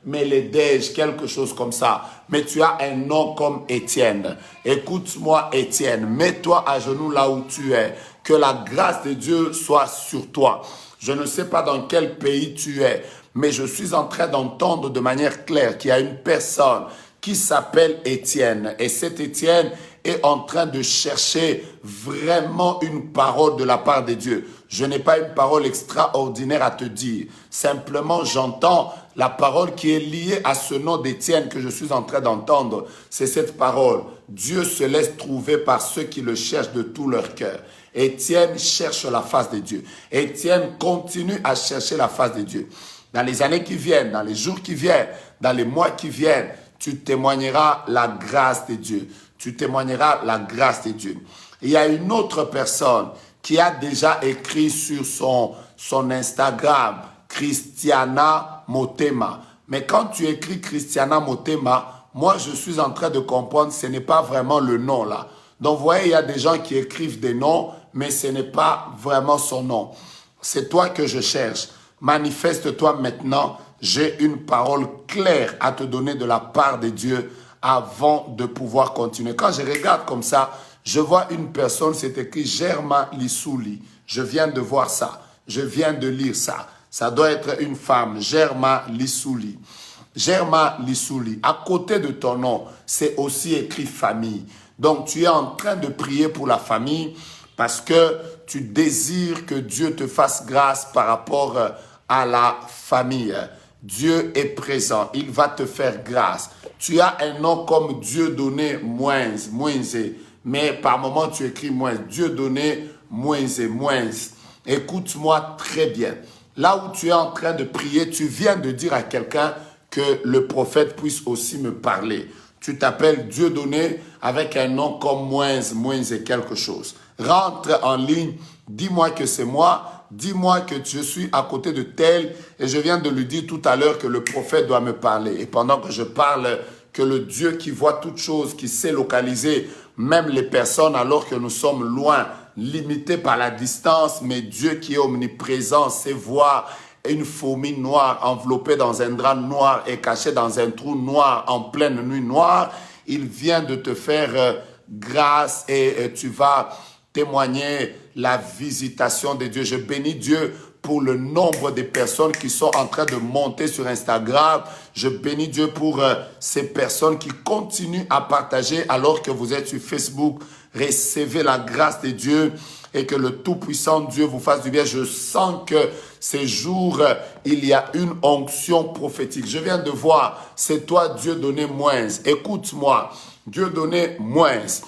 Mélédège, quelque chose comme ça. Mais tu as un nom comme Étienne. Écoute-moi, Étienne, mets-toi à genoux là où tu es. Que la grâce de Dieu soit sur toi. Je ne sais pas dans quel pays tu es, mais je suis en train d'entendre de manière claire qu'il y a une personne qui s'appelle Étienne. Et cet Étienne est en train de chercher vraiment une parole de la part de Dieu. Je n'ai pas une parole extraordinaire à te dire. Simplement, j'entends la parole qui est liée à ce nom d'Étienne que je suis en train d'entendre. C'est cette parole. Dieu se laisse trouver par ceux qui le cherchent de tout leur cœur. Étienne cherche la face de Dieu. Étienne continue à chercher la face de Dieu. Dans les années qui viennent, dans les jours qui viennent, dans les mois qui viennent, tu témoigneras la grâce de Dieu. Tu témoigneras la grâce de Dieu. Il y a une autre personne qui a déjà écrit sur son Instagram, Christiana Motema. Mais quand tu écris Christiana Motema, moi je suis en train de comprendre que ce n'est pas vraiment le nom là. Donc vous voyez, il y a des gens qui écrivent des noms, mais ce n'est pas vraiment son nom. C'est toi que je cherche. Manifeste-toi maintenant. J'ai une parole claire à te donner de la part de Dieu avant de pouvoir continuer. Quand je regarde comme ça, je vois une personne, c'est écrit Germa Lissouli. Je viens de voir ça. Je viens de lire ça. Ça doit être une femme, Germa Lissouli. Germa Lissouli. À côté de ton nom, c'est aussi écrit famille. Donc, tu es en train de prier pour la famille parce que tu désires que Dieu te fasse grâce par rapport à la famille. Dieu est présent, il va te faire grâce. Tu as un nom comme Dieu donné Moïse, mais par moment tu écris moins. Dieu donné Moïse. Écoute-moi très bien. Là où tu es en train de prier, tu viens de dire à quelqu'un que le prophète puisse aussi me parler. Tu t'appelles Dieu donné avec un nom comme Moïse quelque chose. Rentre en ligne, dis-moi que c'est moi. Dis-moi que je suis à côté de tel et je viens de lui dire tout à l'heure que le prophète doit me parler. Et pendant que je parle, que le Dieu qui voit toutes choses, qui sait localiser même les personnes alors que nous sommes loin, limités par la distance, mais Dieu qui est omniprésent sait voir une fourmi noire enveloppée dans un drap noir et cachée dans un trou noir en pleine nuit noire. Il vient de te faire grâce et tu vas témoigner la visitation de Dieu. Je bénis Dieu pour le nombre de personnes qui sont en train de monter sur Instagram. Je bénis Dieu pour ces personnes qui continuent à partager alors que vous êtes sur Facebook. Recevez la grâce de Dieu et que le Tout-Puissant Dieu vous fasse du bien. Je sens que ces jours, il y a une onction prophétique. Je viens de voir, c'est toi Dieu donné Moïse. Écoute-moi, Dieu donné Moïse.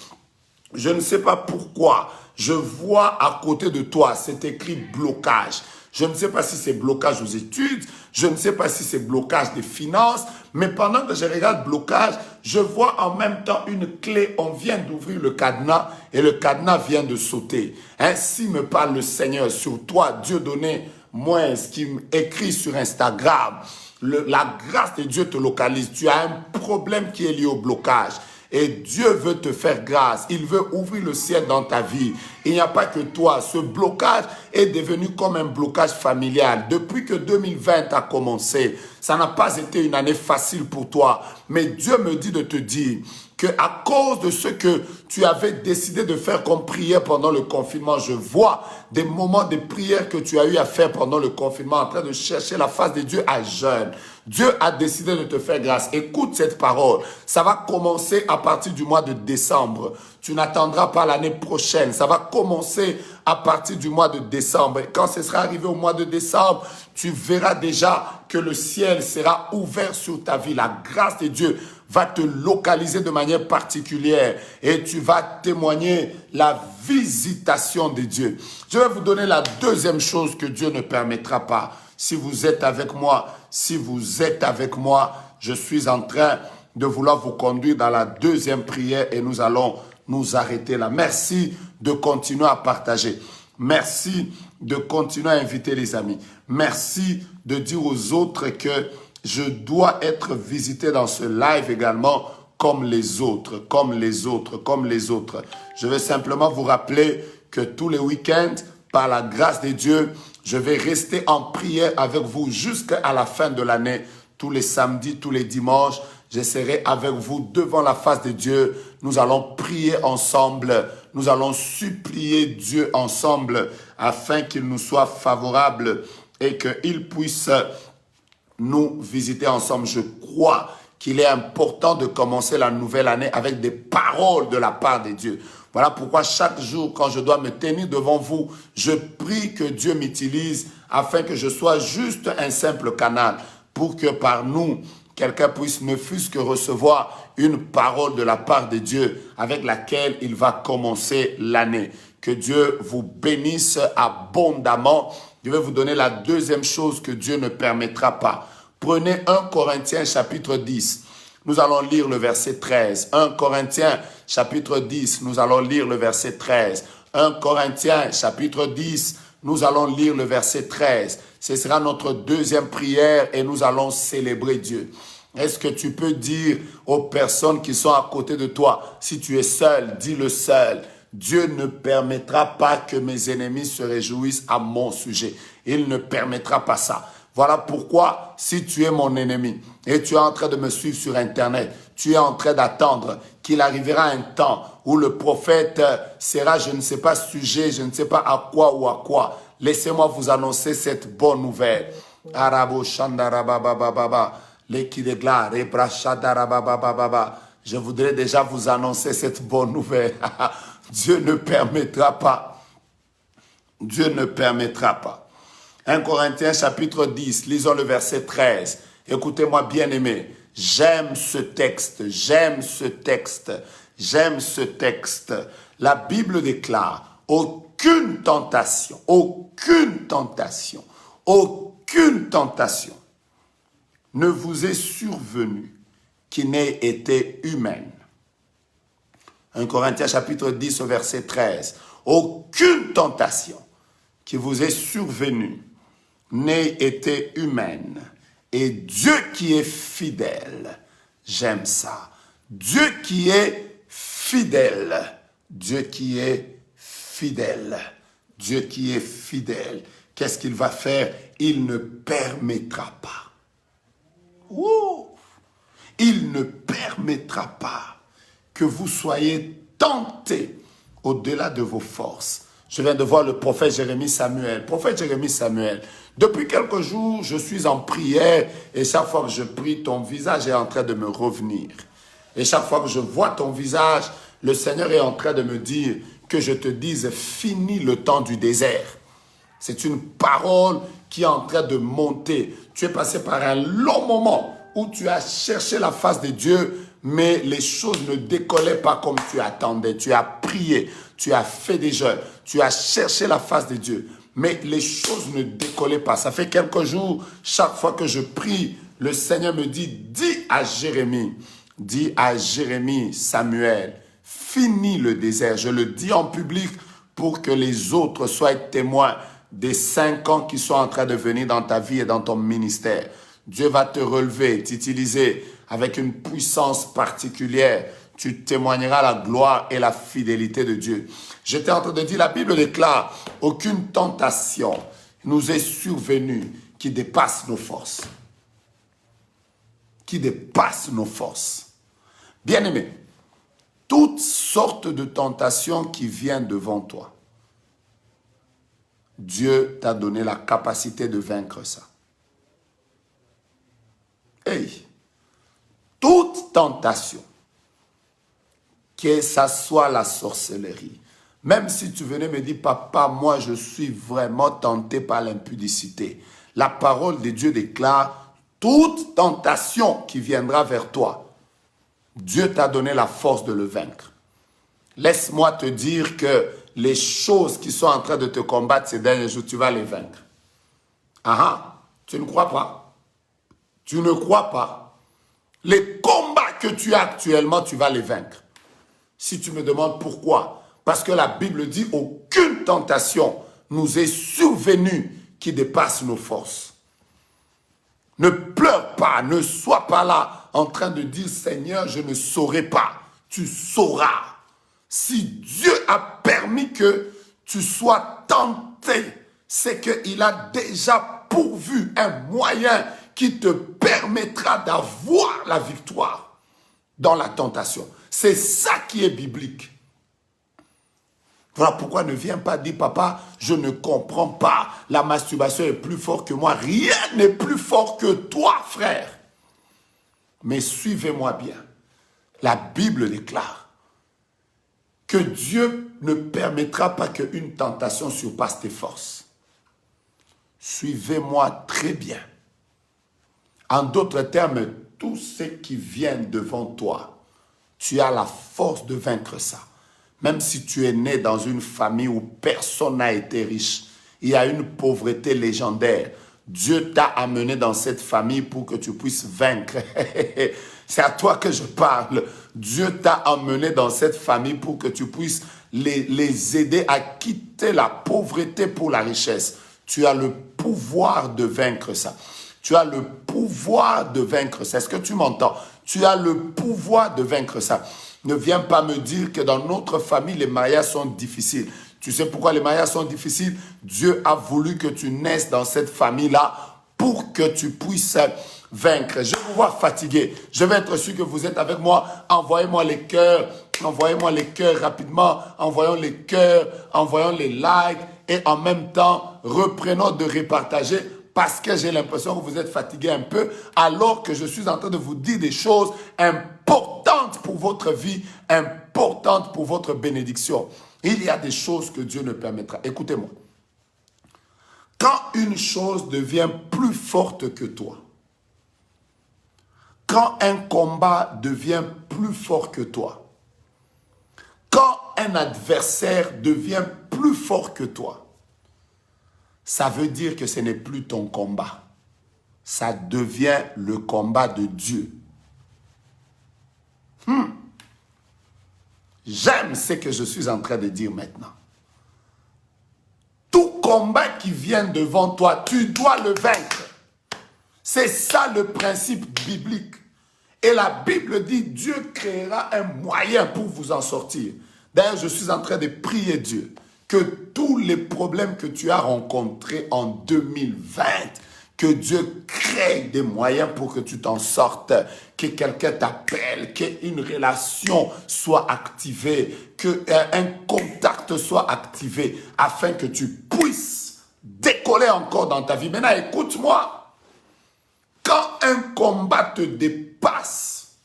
Je ne sais pas pourquoi. Je vois à côté de toi, c'est écrit blocage. Je ne sais pas si c'est blocage aux études, je ne sais pas si c'est blocage des finances, mais pendant que je regarde blocage, je vois en même temps une clé. On vient d'ouvrir le cadenas et le cadenas vient de sauter. Ainsi me parle le Seigneur sur toi, Dieu donné, moi, ce qui m'écrit sur Instagram. La grâce de Dieu te localise. Tu as un problème qui est lié au blocage. Et Dieu veut te faire grâce. Il veut ouvrir le ciel dans ta vie. Il n'y a pas que toi. Ce blocage est devenu comme un blocage familial. Depuis que 2020 a commencé, ça n'a pas été une année facile pour toi. Mais Dieu me dit de te dire que à cause de ce que tu avais décidé de faire comme prière pendant le confinement, je vois des moments de prière que tu as eu à faire pendant le confinement en train de chercher la face de Dieu à jeûne. Dieu a décidé de te faire grâce. Écoute cette parole. Ça va commencer à partir du mois de décembre. Tu n'attendras pas l'année prochaine. Ça va commencer à partir du mois de décembre. Et quand ce sera arrivé au mois de décembre, tu verras déjà que le ciel sera ouvert sur ta vie. La grâce de Dieu va te localiser de manière particulière et tu vas témoigner la visitation de Dieu. Je vais vous donner la deuxième chose que Dieu ne permettra pas. Si vous êtes avec moi, je suis en train de vouloir vous conduire dans la deuxième prière et nous allons nous arrêter là. Merci de continuer à partager. Merci de continuer à inviter les amis. Merci de dire aux autres que je dois être visité dans ce live également comme les autres. Je vais simplement vous rappeler que tous les week-ends, par la grâce de Dieu, je vais rester en prière avec vous jusqu'à la fin de l'année. Tous les samedis, tous les dimanches, Je serai avec vous devant la face de Dieu. Nous allons prier ensemble. Nous allons supplier Dieu ensemble afin qu'il nous soit favorable et qu'il puisse nous visiter ensemble. Je crois qu'il est important de commencer la nouvelle année avec des paroles de la part de Dieu. Voilà pourquoi chaque jour, quand je dois me tenir devant vous, je prie que Dieu m'utilise afin que je sois juste un simple canal pour que par nous, quelqu'un puisse ne fût-ce que recevoir une parole de la part de Dieu avec laquelle il va commencer l'année. Que Dieu vous bénisse abondamment. Je vais vous donner la deuxième chose que Dieu ne permettra pas. Prenez 1 Corinthiens chapitre 10. Nous allons lire le verset 13. 1 Corinthiens chapitre 10, nous allons lire le verset 13. 1 Corinthiens chapitre 10, nous allons lire le verset 13. Ce sera notre deuxième prière et nous allons célébrer Dieu. Est-ce que tu peux dire aux personnes qui sont à côté de toi, si tu es seul, dis-le seul. Dieu ne permettra pas que mes ennemis se réjouissent à mon sujet. Il ne permettra pas ça. Voilà pourquoi, si tu es mon ennemi et tu es en train de me suivre sur Internet, tu es en train d'attendre qu'il arrivera un temps où le prophète sera, je ne sais pas, sujet, je ne sais pas à quoi ou à quoi. Laissez-moi vous annoncer cette bonne nouvelle. Arabo Shandarabababa, l'Ekidegla, Rebrashadarabababa. Je voudrais déjà vous annoncer cette bonne nouvelle. Dieu ne permettra pas. Dieu ne permettra pas. 1 Corinthiens chapitre 10, lisons le verset 13. Écoutez-moi bien aimé, j'aime ce texte, j'aime ce texte, j'aime ce texte. La Bible déclare, aucune tentation ne vous est survenue qui n'ait été humaine. 1 Corinthiens chapitre 10 au verset 13. Aucune tentation qui vous est survenue n'ait été humaine. Et Dieu qui est fidèle, j'aime ça. Dieu qui est fidèle, Dieu qui est fidèle, Dieu qui est fidèle. Qu'est-ce qu'il va faire? Il ne permettra pas. Il ne permettra pas que vous soyez tentés au-delà de vos forces. Je viens de voir le prophète Jérémie Samuel. Prophète Jérémie Samuel, depuis quelques jours, je suis en prière et chaque fois que je prie, ton visage est en train de me revenir. Et chaque fois que je vois ton visage, le Seigneur est en train de me dire que je te dise, finis le temps du désert. C'est une parole qui est en train de monter. Tu es passé par un long moment où tu as cherché la face de Dieu, mais les choses ne décollaient pas comme tu attendais. Tu as prié, tu as fait des jeûnes, tu as cherché la face de Dieu, mais les choses ne décollaient pas. Ça fait quelques jours, chaque fois que je prie, le Seigneur me dit, dis à Jérémie Samuel, finis le désert. Je le dis en public pour que les autres soient témoins des 5 ans qui sont en train de venir dans ta vie et dans ton ministère. Dieu va te relever, t'utiliser avec une puissance particulière. Tu témoigneras la gloire et la fidélité de Dieu. J'étais en train de dire, la Bible déclare, aucune tentation nous est survenue qui dépasse nos forces. Qui dépasse nos forces. Bien-aimé, toutes sortes de tentations qui viennent devant toi, Dieu t'a donné la capacité de vaincre ça. Hey, toute tentation, que ça soit la sorcellerie, même si tu venais me dire, papa, moi je suis vraiment tenté par l'impudicité, la parole de Dieu déclare, toute tentation qui viendra vers toi, Dieu t'a donné la force de le vaincre. Laisse-moi te dire que les choses qui sont en train de te combattre ces derniers jours, tu vas les vaincre. Tu ne crois pas? Tu ne crois pas? Les combats que tu as actuellement, tu vas les vaincre. Si tu me demandes pourquoi, parce que la Bible dit aucune tentation nous est survenue qui dépasse nos forces. Ne pleure pas, ne sois pas là en train de dire Seigneur, je ne saurai pas. Tu sauras. Si Dieu a permis que tu sois tenté, c'est qu'il a déjà pourvu un moyen qui te permettra d'avoir la victoire dans la tentation. C'est ça qui est biblique. Voilà pourquoi ne viens pas dire, papa, je ne comprends pas, la masturbation est plus fort que moi. Rien n'est plus fort que toi, frère. Mais suivez-moi bien. La Bible déclare que Dieu ne permettra pas qu'une tentation surpasse tes forces. Suivez-moi très bien. En d'autres termes, tout ce qui vient devant toi, tu as la force de vaincre ça. Même si tu es né dans une famille où personne n'a été riche, il y a une pauvreté légendaire. Dieu t'a amené dans cette famille pour que tu puisses vaincre. C'est à toi que je parle. Dieu t'a amené dans cette famille pour que tu puisses les aider à quitter la pauvreté pour la richesse. Tu as le pouvoir de vaincre ça. Tu as le pouvoir de vaincre ça. Est-ce que tu m'entends? Tu as le pouvoir de vaincre ça. Ne viens pas me dire que dans notre famille, les mariages sont difficiles. Tu sais pourquoi les mariages sont difficiles? Dieu a voulu que tu naisses dans cette famille-là pour que tu puisses vaincre. Je vous vois fatigué. Je vais être sûr que vous êtes avec moi. Envoyez-moi les cœurs. Envoyez-moi les cœurs rapidement. Envoyons les cœurs. Envoyons les likes. Et en même temps, reprenons de repartager parce que j'ai l'impression que vous êtes fatigué un peu alors que je suis en train de vous dire des choses importantes pour votre vie, importantes pour votre bénédiction. Il y a des choses que Dieu ne permettra. Écoutez-moi. Quand une chose devient plus forte que toi, quand un combat devient plus fort que toi, quand un adversaire devient plus fort que toi, ça veut dire que ce n'est plus ton combat. Ça devient le combat de Dieu. J'aime ce que je suis en train de dire maintenant. Tout combat qui vient devant toi, tu dois le vaincre. C'est ça le principe biblique. Et la Bible dit, Dieu créera un moyen pour vous en sortir. D'ailleurs, je suis en train de prier Dieu que tous les problèmes que tu as rencontrés en 2020, que Dieu crée des moyens pour que tu t'en sortes, que quelqu'un t'appelle, qu'une relation soit activée, qu'un contact soit activé, afin que tu puisses décoller encore dans ta vie. Maintenant, écoute-moi. Quand un combat te dépasse,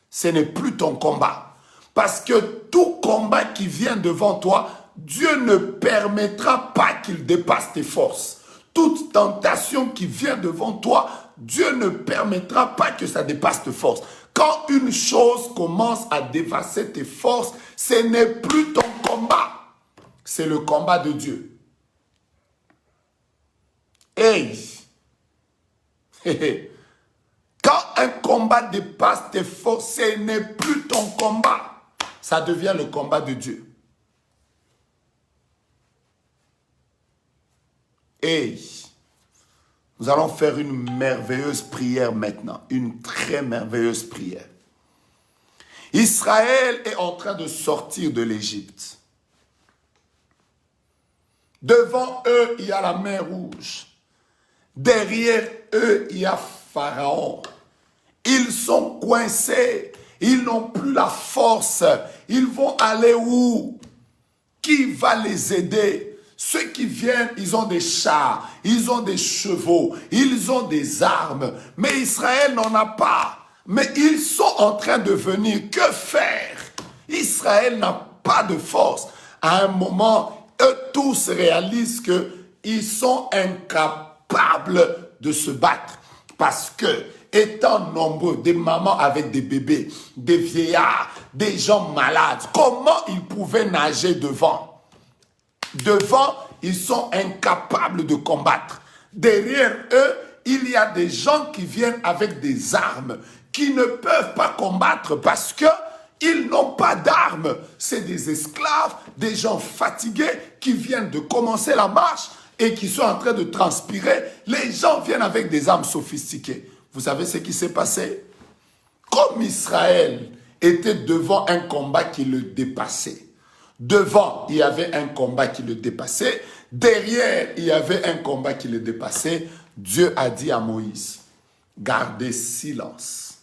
ce n'est plus ton combat. Parce que tout combat qui vient devant toi, Dieu ne permettra pas qu'il dépasse tes forces. Toute tentation qui vient devant toi, Dieu ne permettra pas que ça dépasse tes forces. Quand une chose commence à dépasser tes forces, ce n'est plus ton combat. C'est le combat de Dieu. Hey! Quand un combat dépasse tes forces, ce n'est plus ton combat. Ça devient le combat de Dieu. Et nous allons faire une merveilleuse prière maintenant. Une très merveilleuse prière. Israël est en train de sortir de l'Égypte. Devant eux, il y a la mer Rouge. Derrière eux, il y a Pharaon. Ils sont coincés. Ils n'ont plus la force. Ils vont aller où? Qui va les aider? Ceux qui viennent, ils ont des chars, ils ont des chevaux, ils ont des armes. Mais Israël n'en a pas. Mais ils sont en train de venir. Que faire? Israël n'a pas de force. À un moment, eux tous réalisent qu'ils sont incapables de se battre. Parce que, étant nombreux, des mamans avec des bébés, des vieillards, des gens malades, comment ils pouvaient nager devant? Devant, ils sont incapables de combattre. Derrière eux, il y a des gens qui viennent avec des armes, qui ne peuvent pas combattre parce qu'ils n'ont pas d'armes. C'est des esclaves, des gens fatigués qui viennent de commencer la marche et qui sont en train de transpirer. Les gens viennent avec des armes sophistiquées. Vous savez ce qui s'est passé? Comme Israël était devant un combat qui le dépassait. Devant, il y avait un combat qui le dépassait. Derrière, il y avait un combat qui le dépassait. Dieu a dit à Moïse, gardez silence.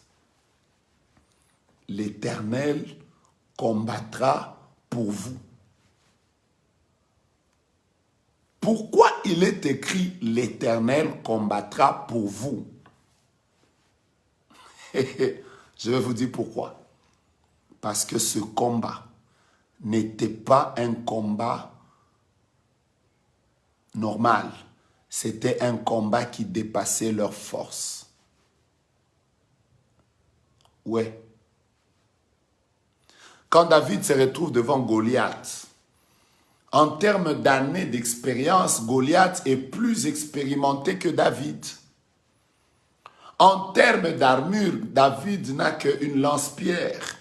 L'Éternel combattra pour vous. Pourquoi il est écrit « l'Éternel combattra pour vous » Je vais vous dire pourquoi. Parce que ce combat n'était pas un combat normal. C'était un combat qui dépassait leur force. Ouais. Quand David se retrouve devant Goliath, en termes d'années d'expérience, Goliath est plus expérimenté que David. En termes d'armure, David n'a qu'une lance-pierre.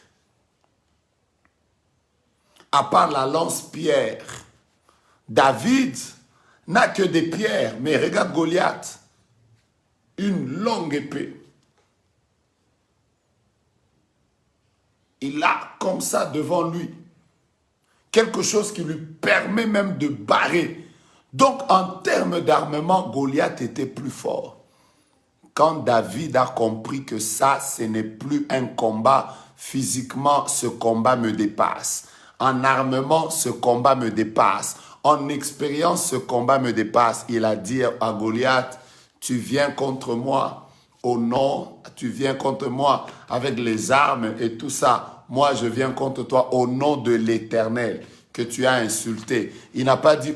À part la lance-pierre, David n'a que des pierres. Mais regarde Goliath, une longue épée. Il a comme ça devant lui quelque chose qui lui permet même de barrer. Donc en termes d'armement, Goliath était plus fort. Quand David a compris que ça, ce n'est plus un combat, physiquement, ce combat me dépasse. En armement, ce combat me dépasse. En expérience, ce combat me dépasse. Il a dit à Goliath, tu viens contre moi au nom, tu viens contre moi avec les armes et tout ça. Moi, je viens contre toi au nom de l'Éternel que tu as insulté. Il n'a pas dit,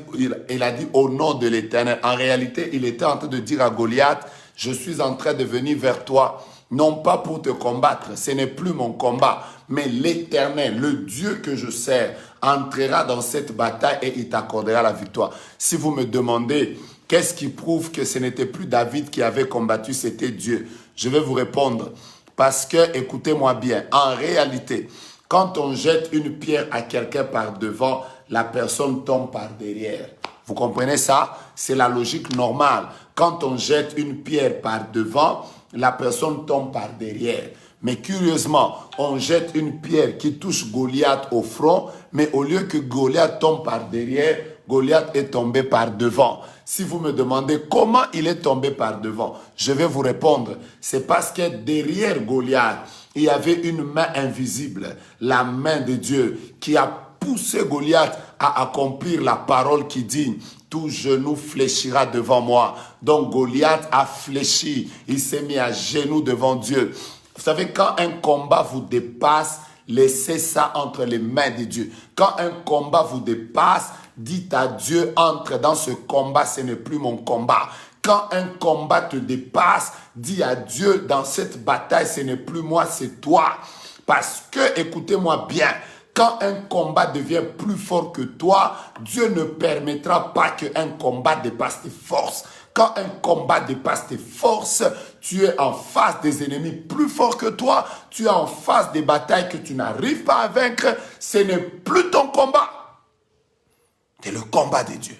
il a dit au nom de l'Éternel. En réalité, il était en train de dire à Goliath, je suis en train de venir vers toi, non pas pour te combattre, ce n'est plus mon combat, mais l'Éternel, le Dieu que je sers, entrera dans cette bataille et il t'accordera la victoire. Si vous me demandez, qu'est-ce qui prouve que ce n'était plus David qui avait combattu, c'était Dieu? Je vais vous répondre. Parce que, écoutez-moi bien, en réalité, quand on jette une pierre à quelqu'un par devant, la personne tombe par derrière. Vous comprenez ça? C'est la logique normale. Quand on jette une pierre par devant, la personne tombe par derrière. Mais curieusement, on jette une pierre qui touche Goliath au front, mais au lieu que Goliath tombe par derrière, Goliath est tombé par devant. Si vous me demandez comment il est tombé par devant, je vais vous répondre. C'est parce que derrière Goliath, il y avait une main invisible, la main de Dieu, qui a poussé Goliath à accomplir la parole qui dit « Tout genou fléchira devant moi ». Donc Goliath a fléchi, il s'est mis à genoux devant Dieu. Vous savez, quand un combat vous dépasse, laissez ça entre les mains de Dieu. Quand un combat vous dépasse, dites à Dieu, entre dans ce combat, ce n'est plus mon combat. Quand un combat te dépasse, dis à Dieu, dans cette bataille, ce n'est plus moi, c'est toi. Parce que, écoutez-moi bien, quand un combat devient plus fort que toi, Dieu ne permettra pas qu'un combat dépasse tes forces. Quand un combat dépasse tes forces, tu es en face des ennemis plus forts que toi, tu es en face des batailles que tu n'arrives pas à vaincre, ce n'est plus ton combat. C'est le combat de Dieu.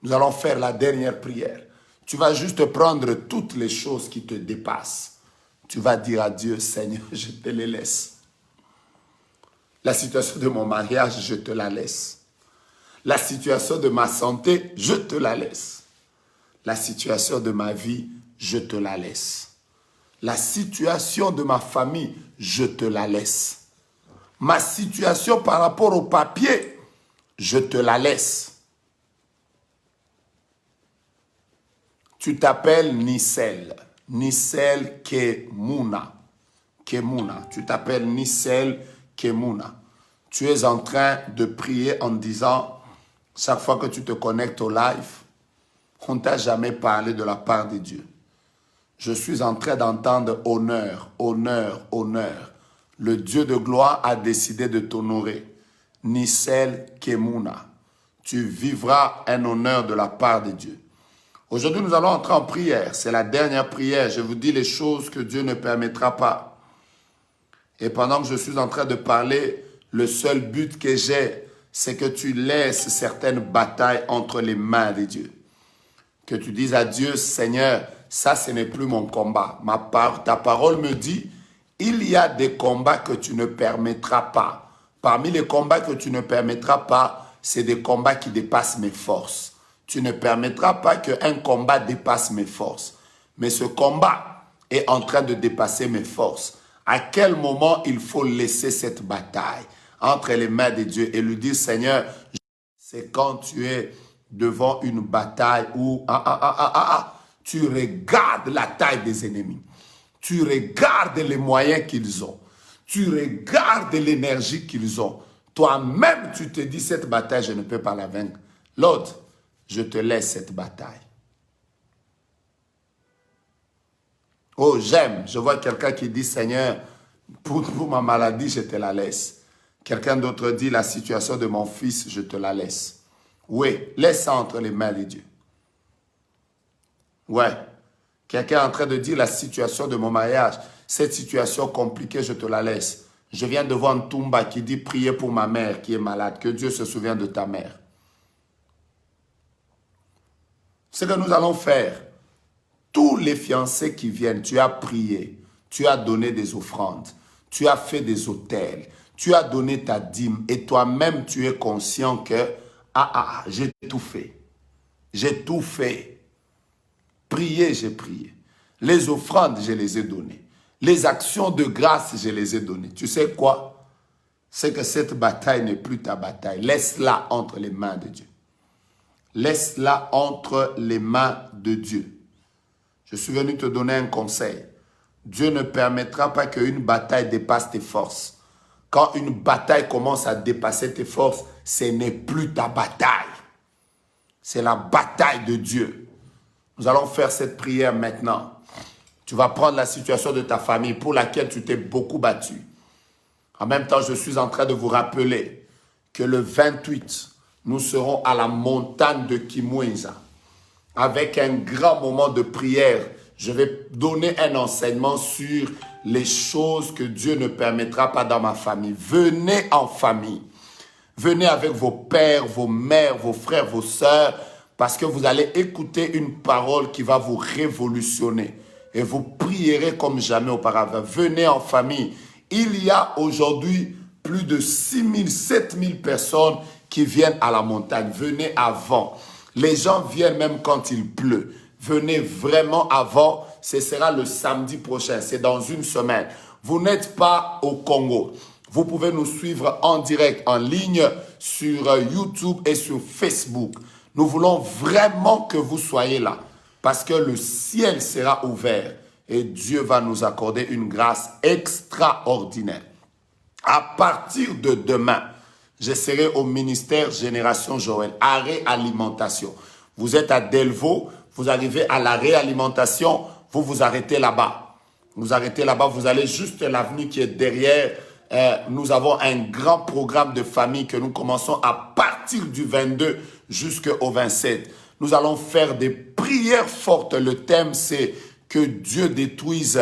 Nous allons faire la dernière prière. Tu vas juste prendre toutes les choses qui te dépassent. Tu vas dire à Dieu, Seigneur, je te les laisse. La situation de mon mariage, je te la laisse. La situation de ma santé, je te la laisse. La situation de ma vie, je te la laisse. La situation de ma famille, je te la laisse. Ma situation par rapport au papier, je te la laisse. Tu t'appelles Nissel. Nissel Kemuna. Kemuna. Tu t'appelles Nissel Kemuna. Tu es en train de prier en disant, chaque fois que tu te connectes au live, on ne t'a jamais parlé de la part de Dieu. Je suis en train d'entendre honneur, honneur, honneur. Le Dieu de gloire a décidé de t'honorer. Nissel Kemuna. Tu vivras un honneur de la part de Dieu. Aujourd'hui, nous allons entrer en prière. C'est la dernière prière. Je vous dis les choses que Dieu ne permettra pas. Et pendant que je suis en train de parler, le seul but que j'ai, c'est que tu laisses certaines batailles entre les mains de Dieu. Que tu dises à Dieu, Seigneur, ça, ce n'est plus mon combat. Ta parole me dit, il y a des combats que tu ne permettras pas. Parmi les combats que tu ne permettras pas, c'est des combats qui dépassent mes forces. Tu ne permettras pas qu'un combat dépasse mes forces. Mais ce combat, est en train de dépasser mes forces. À quel moment il faut laisser cette bataille entre les mains de Dieu et lui dire, Seigneur, c'est quand tu es devant une bataille où tu regardes la taille des ennemis. Tu regardes les moyens qu'ils ont. Tu regardes l'énergie qu'ils ont. Toi-même, tu te dis, cette bataille, je ne peux pas la vaincre. L'autre, je te laisse cette bataille. Oh, j'aime. Je vois quelqu'un qui dit, Seigneur, pour ma maladie, je te la laisse. Quelqu'un d'autre dit, la situation de mon fils, je te la laisse. Oui, laisse ça entre les mains de Dieu. Ouais. Quelqu'un est en train de dire, la situation de mon mariage, cette situation compliquée, je te la laisse. Je viens de voir Ntumba qui dit, priez pour ma mère qui est malade, que Dieu se souvienne de ta mère. Ce que nous allons faire, tous les fiancés qui viennent, tu as prié, tu as donné des offrandes, tu as fait des autels, tu as donné ta dîme et toi-même tu es conscient que j'ai tout fait. J'ai tout fait. Prier, j'ai prié. Les offrandes, je les ai données. Les actions de grâce, je les ai données. Tu sais quoi? C'est que cette bataille n'est plus ta bataille. Laisse-la entre les mains de Dieu. Laisse-la entre les mains de Dieu. Je suis venu te donner un conseil. Dieu ne permettra pas qu'une bataille dépasse tes forces. Quand une bataille commence à dépasser tes forces, ce n'est plus ta bataille. C'est la bataille de Dieu. Nous allons faire cette prière maintenant. Tu vas prendre la situation de ta famille pour laquelle tu t'es beaucoup battu. En même temps, je suis en train de vous rappeler que le 28, nous serons à la montagne de Kimweza. Avec un grand moment de prière, je vais donner un enseignement sur les choses que Dieu ne permettra pas dans ma famille. Venez en famille. Venez avec vos pères, vos mères, vos frères, vos sœurs, parce que vous allez écouter une parole qui va vous révolutionner. Et vous prierez comme jamais auparavant. Venez en famille. Il y a aujourd'hui plus de 6 000, 7 000 personnes qui viennent à la montagne. Venez avant. Les gens viennent même quand il pleut. Venez vraiment avant. Ce sera le samedi prochain. C'est dans une semaine. Vous n'êtes pas au Congo. Vous pouvez nous suivre en direct, en ligne, sur YouTube et sur Facebook. Nous voulons vraiment que vous soyez là. Parce que le ciel sera ouvert. Et Dieu va nous accorder une grâce extraordinaire. À partir de demain, je serai au ministère Génération Joël, à réalimentation. Vous êtes à Delvaux, vous arrivez à la réalimentation, vous vous arrêtez là-bas. Vous arrêtez là-bas, vous allez juste l'avenue qui est derrière. Nous avons un grand programme de famille que nous commençons à partir du 22 jusqu'au 27. Nous allons faire des prières fortes. Le thème, c'est que Dieu détruise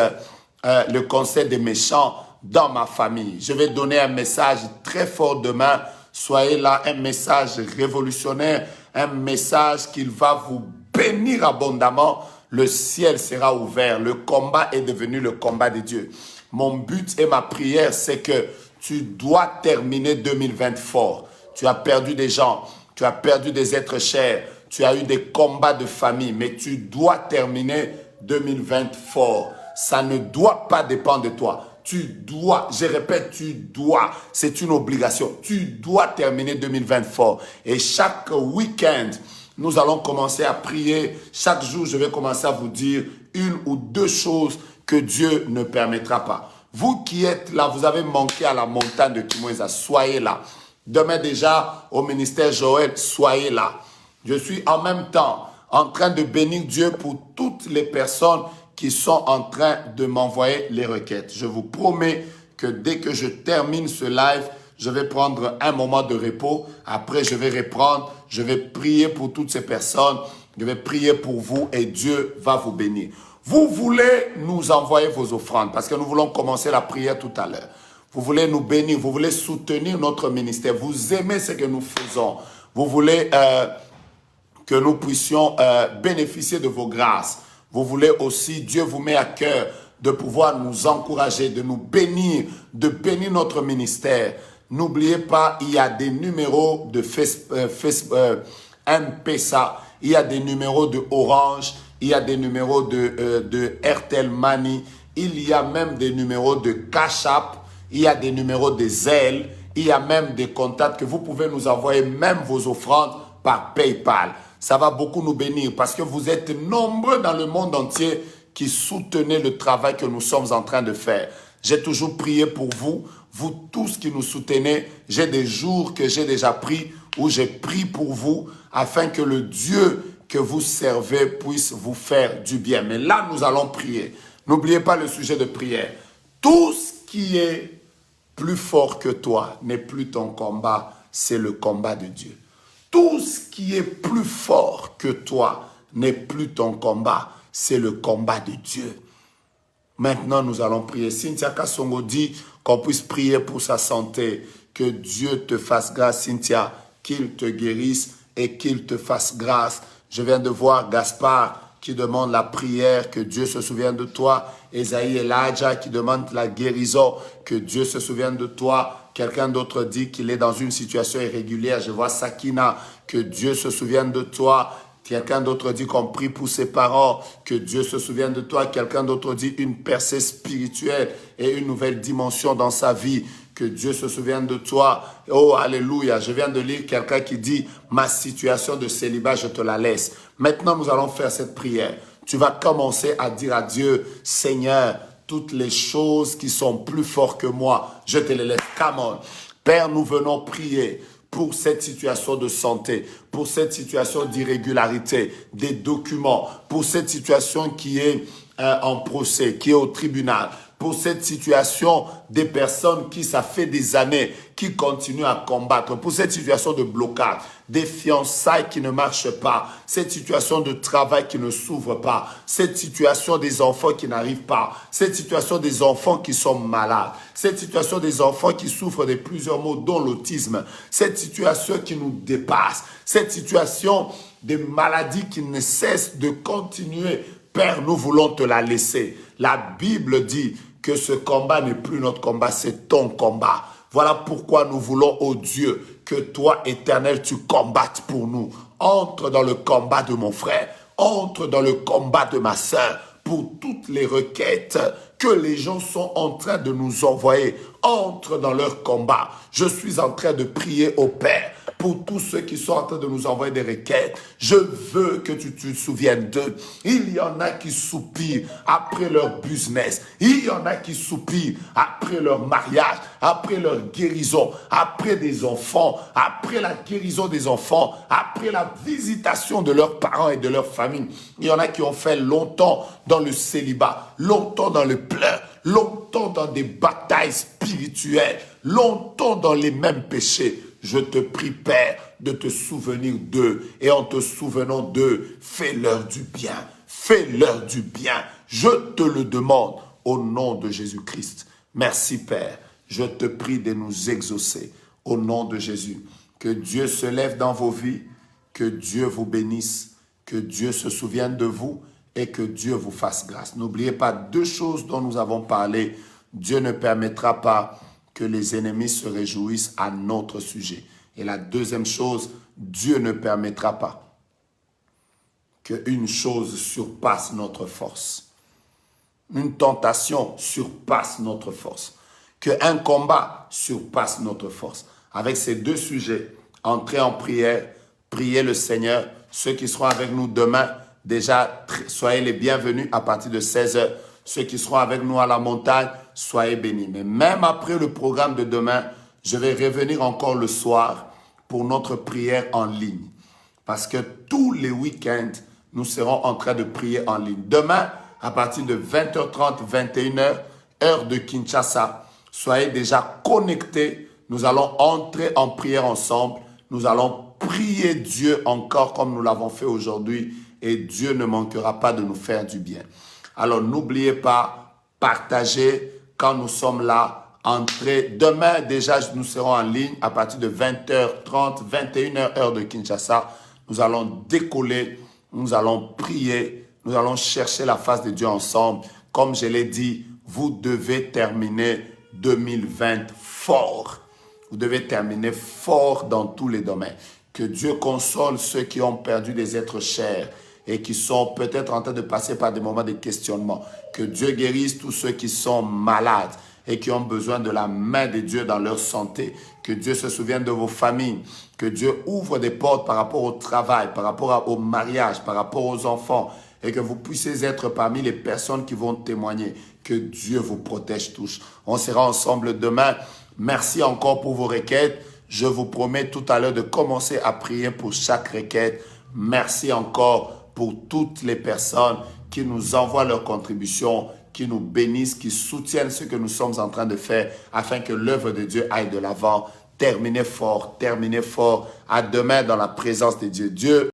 le conseil des méchants dans ma famille. Je vais donner un message très fort demain. Soyez là, un message révolutionnaire, un message qui va vous bénir abondamment. Le ciel sera ouvert. Le combat est devenu le combat de Dieu. Mon but et ma prière, c'est que tu dois terminer 2020 fort. Tu as perdu des gens, tu as perdu des êtres chers, tu as eu des combats de famille, mais tu dois terminer 2020 fort. Ça ne doit pas dépendre de toi. Tu dois, je répète, tu dois, c'est une obligation. Tu dois terminer 2020 fort. Et chaque week-end, nous allons commencer à prier. Chaque jour, je vais commencer à vous dire une ou deux choses que Dieu ne permettra pas. Vous qui êtes là, vous avez manqué à la montagne de Kimweza, soyez là. Demain déjà, au ministère Joël, soyez là. Je suis en même temps en train de bénir Dieu pour toutes les personnes qui sont en train de m'envoyer les requêtes. Je vous promets que dès que je termine ce live, je vais prendre un moment de repos. Après, je vais reprendre. Je vais prier pour toutes ces personnes. Je vais prier pour vous et Dieu va vous bénir. Vous voulez nous envoyer vos offrandes parce que nous voulons commencer la prière tout à l'heure. Vous voulez nous bénir. Vous voulez soutenir notre ministère. Vous aimez ce que nous faisons. Vous voulez que nous puissions bénéficier de vos grâces. Vous voulez aussi, Dieu vous met à cœur de pouvoir nous encourager, de nous bénir, de bénir notre ministère. N'oubliez pas, il y a des numéros de M-Pesa, il y a des numéros de Orange, il y a des numéros de Airtel Money, il y a même des numéros de Cash App, il y a des numéros de Zelle, il y a même des contacts que vous pouvez nous envoyer même vos offrandes par PayPal. Ça va beaucoup nous bénir parce que vous êtes nombreux dans le monde entier qui soutenez le travail que nous sommes en train de faire. J'ai toujours prié pour vous, vous tous qui nous soutenez. J'ai des jours que j'ai déjà pris où j'ai prié pour vous afin que le Dieu que vous servez puisse vous faire du bien. Mais là, nous allons prier. N'oubliez pas le sujet de prière. Tout ce qui est plus fort que toi n'est plus ton combat, c'est le combat de Dieu. Tout ce qui est plus fort que toi n'est plus ton combat, c'est le combat de Dieu. Maintenant, nous allons prier. Cynthia Kassongo dit qu'on puisse prier pour sa santé. Que Dieu te fasse grâce, Cynthia, qu'il te guérisse et qu'il te fasse grâce. Je viens de voir Gaspard qui demande la prière, que Dieu se souvienne de toi. Esaïe Elijah qui demande la guérison, que Dieu se souvienne de toi. Quelqu'un d'autre dit qu'il est dans une situation irrégulière. Je vois Sakina, que Dieu se souvienne de toi. Quelqu'un d'autre dit qu'on prie pour ses parents, que Dieu se souvienne de toi. Quelqu'un d'autre dit une percée spirituelle et une nouvelle dimension dans sa vie. Que Dieu se souvienne de toi. Oh, alléluia. Je viens de lire quelqu'un qui dit, ma situation de célibat, je te la laisse. Maintenant, nous allons faire cette prière. Tu vas commencer à dire à Dieu, Seigneur, toutes les choses qui sont plus fortes que moi, je te les laisse. Come on. Père, nous venons prier pour cette situation de santé, pour cette situation d'irrégularité des documents, pour cette situation qui est en procès, qui est au tribunal, pour cette situation des personnes qui, ça fait des années, qui continuent à combattre, pour cette situation de blocage, des fiançailles qui ne marchent pas, cette situation de travail qui ne s'ouvre pas, cette situation des enfants qui n'arrivent pas, cette situation des enfants qui sont malades, cette situation des enfants qui souffrent de plusieurs maux, dont l'autisme, cette situation qui nous dépasse, cette situation des maladies qui ne cessent de continuer. Père, nous voulons te la laisser. La Bible dit que ce combat n'est plus notre combat, c'est ton combat. Voilà pourquoi nous voulons, ô Dieu, que toi, Éternel, tu combattes pour nous. Entre dans le combat de mon frère, entre dans le combat de ma sœur, pour toutes les requêtes que les gens sont en train de nous envoyer. Entre dans leur combat. Je suis en train de prier au Père pour tous ceux qui sont en train de nous envoyer des requêtes. Je veux que tu te souviennes d'eux. Il y en a qui soupirent après leur business. Il y en a qui soupirent après leur mariage, après leur guérison, après des enfants, après la guérison des enfants, après la visitation de leurs parents et de leur famille. Il y en a qui ont fait longtemps dans le célibat, longtemps dans le pleur, longtemps dans des batailles spirituelles, longtemps dans les mêmes péchés. Je te prie, Père, de te souvenir d'eux. Et en te souvenant d'eux, fais-leur du bien. Fais-leur du bien. Je te le demande au nom de Jésus-Christ. Merci, Père. Je te prie de nous exaucer au nom de Jésus. Que Dieu se lève dans vos vies. Que Dieu vous bénisse. Que Dieu se souvienne de vous. Et que Dieu vous fasse grâce. N'oubliez pas deux choses dont nous avons parlé. Dieu ne permettra pas que les ennemis se réjouissent à notre sujet. Et la deuxième chose, Dieu ne permettra pas qu'une chose surpasse notre force. Une tentation surpasse notre force. Qu'un combat surpasse notre force. Avec ces deux sujets, entrez en prière, priez le Seigneur. Ceux qui seront avec nous demain, déjà, soyez les bienvenus à partir de 16h. Ceux qui seront avec nous à la montagne, soyez bénis. Mais même après le programme de demain, je vais revenir encore le soir pour notre prière en ligne. Parce que tous les week-ends, nous serons en train de prier en ligne. Demain, à partir de 20h30, 21h, heure de Kinshasa, soyez déjà connectés. Nous allons entrer en prière ensemble. Nous allons prier Dieu encore comme nous l'avons fait aujourd'hui. Et Dieu ne manquera pas de nous faire du bien. Alors, n'oubliez pas, partagez quand nous sommes là. Entrez. Demain, déjà, nous serons en ligne à partir de 20h30, 21h, heure de Kinshasa. Nous allons décoller, nous allons prier, nous allons chercher la face de Dieu ensemble. Comme je l'ai dit, vous devez terminer 2020 fort. Vous devez terminer fort dans tous les domaines. Que Dieu console ceux qui ont perdu des êtres chers et qui sont peut-être en train de passer par des moments de questionnement. Que Dieu guérisse tous ceux qui sont malades et qui ont besoin de la main de Dieu dans leur santé. Que Dieu se souvienne de vos familles. Que Dieu ouvre des portes par rapport au travail, par rapport au mariage, par rapport aux enfants. Et que vous puissiez être parmi les personnes qui vont témoigner. Que Dieu vous protège tous. On sera ensemble demain. Merci encore pour vos requêtes. Je vous promets tout à l'heure de commencer à prier pour chaque requête. Merci encore pour toutes les personnes qui nous envoient leurs contributions, qui nous bénissent, qui soutiennent ce que nous sommes en train de faire afin que l'œuvre de Dieu aille de l'avant. Terminez fort, terminez fort. À demain dans la présence de Dieu. Dieu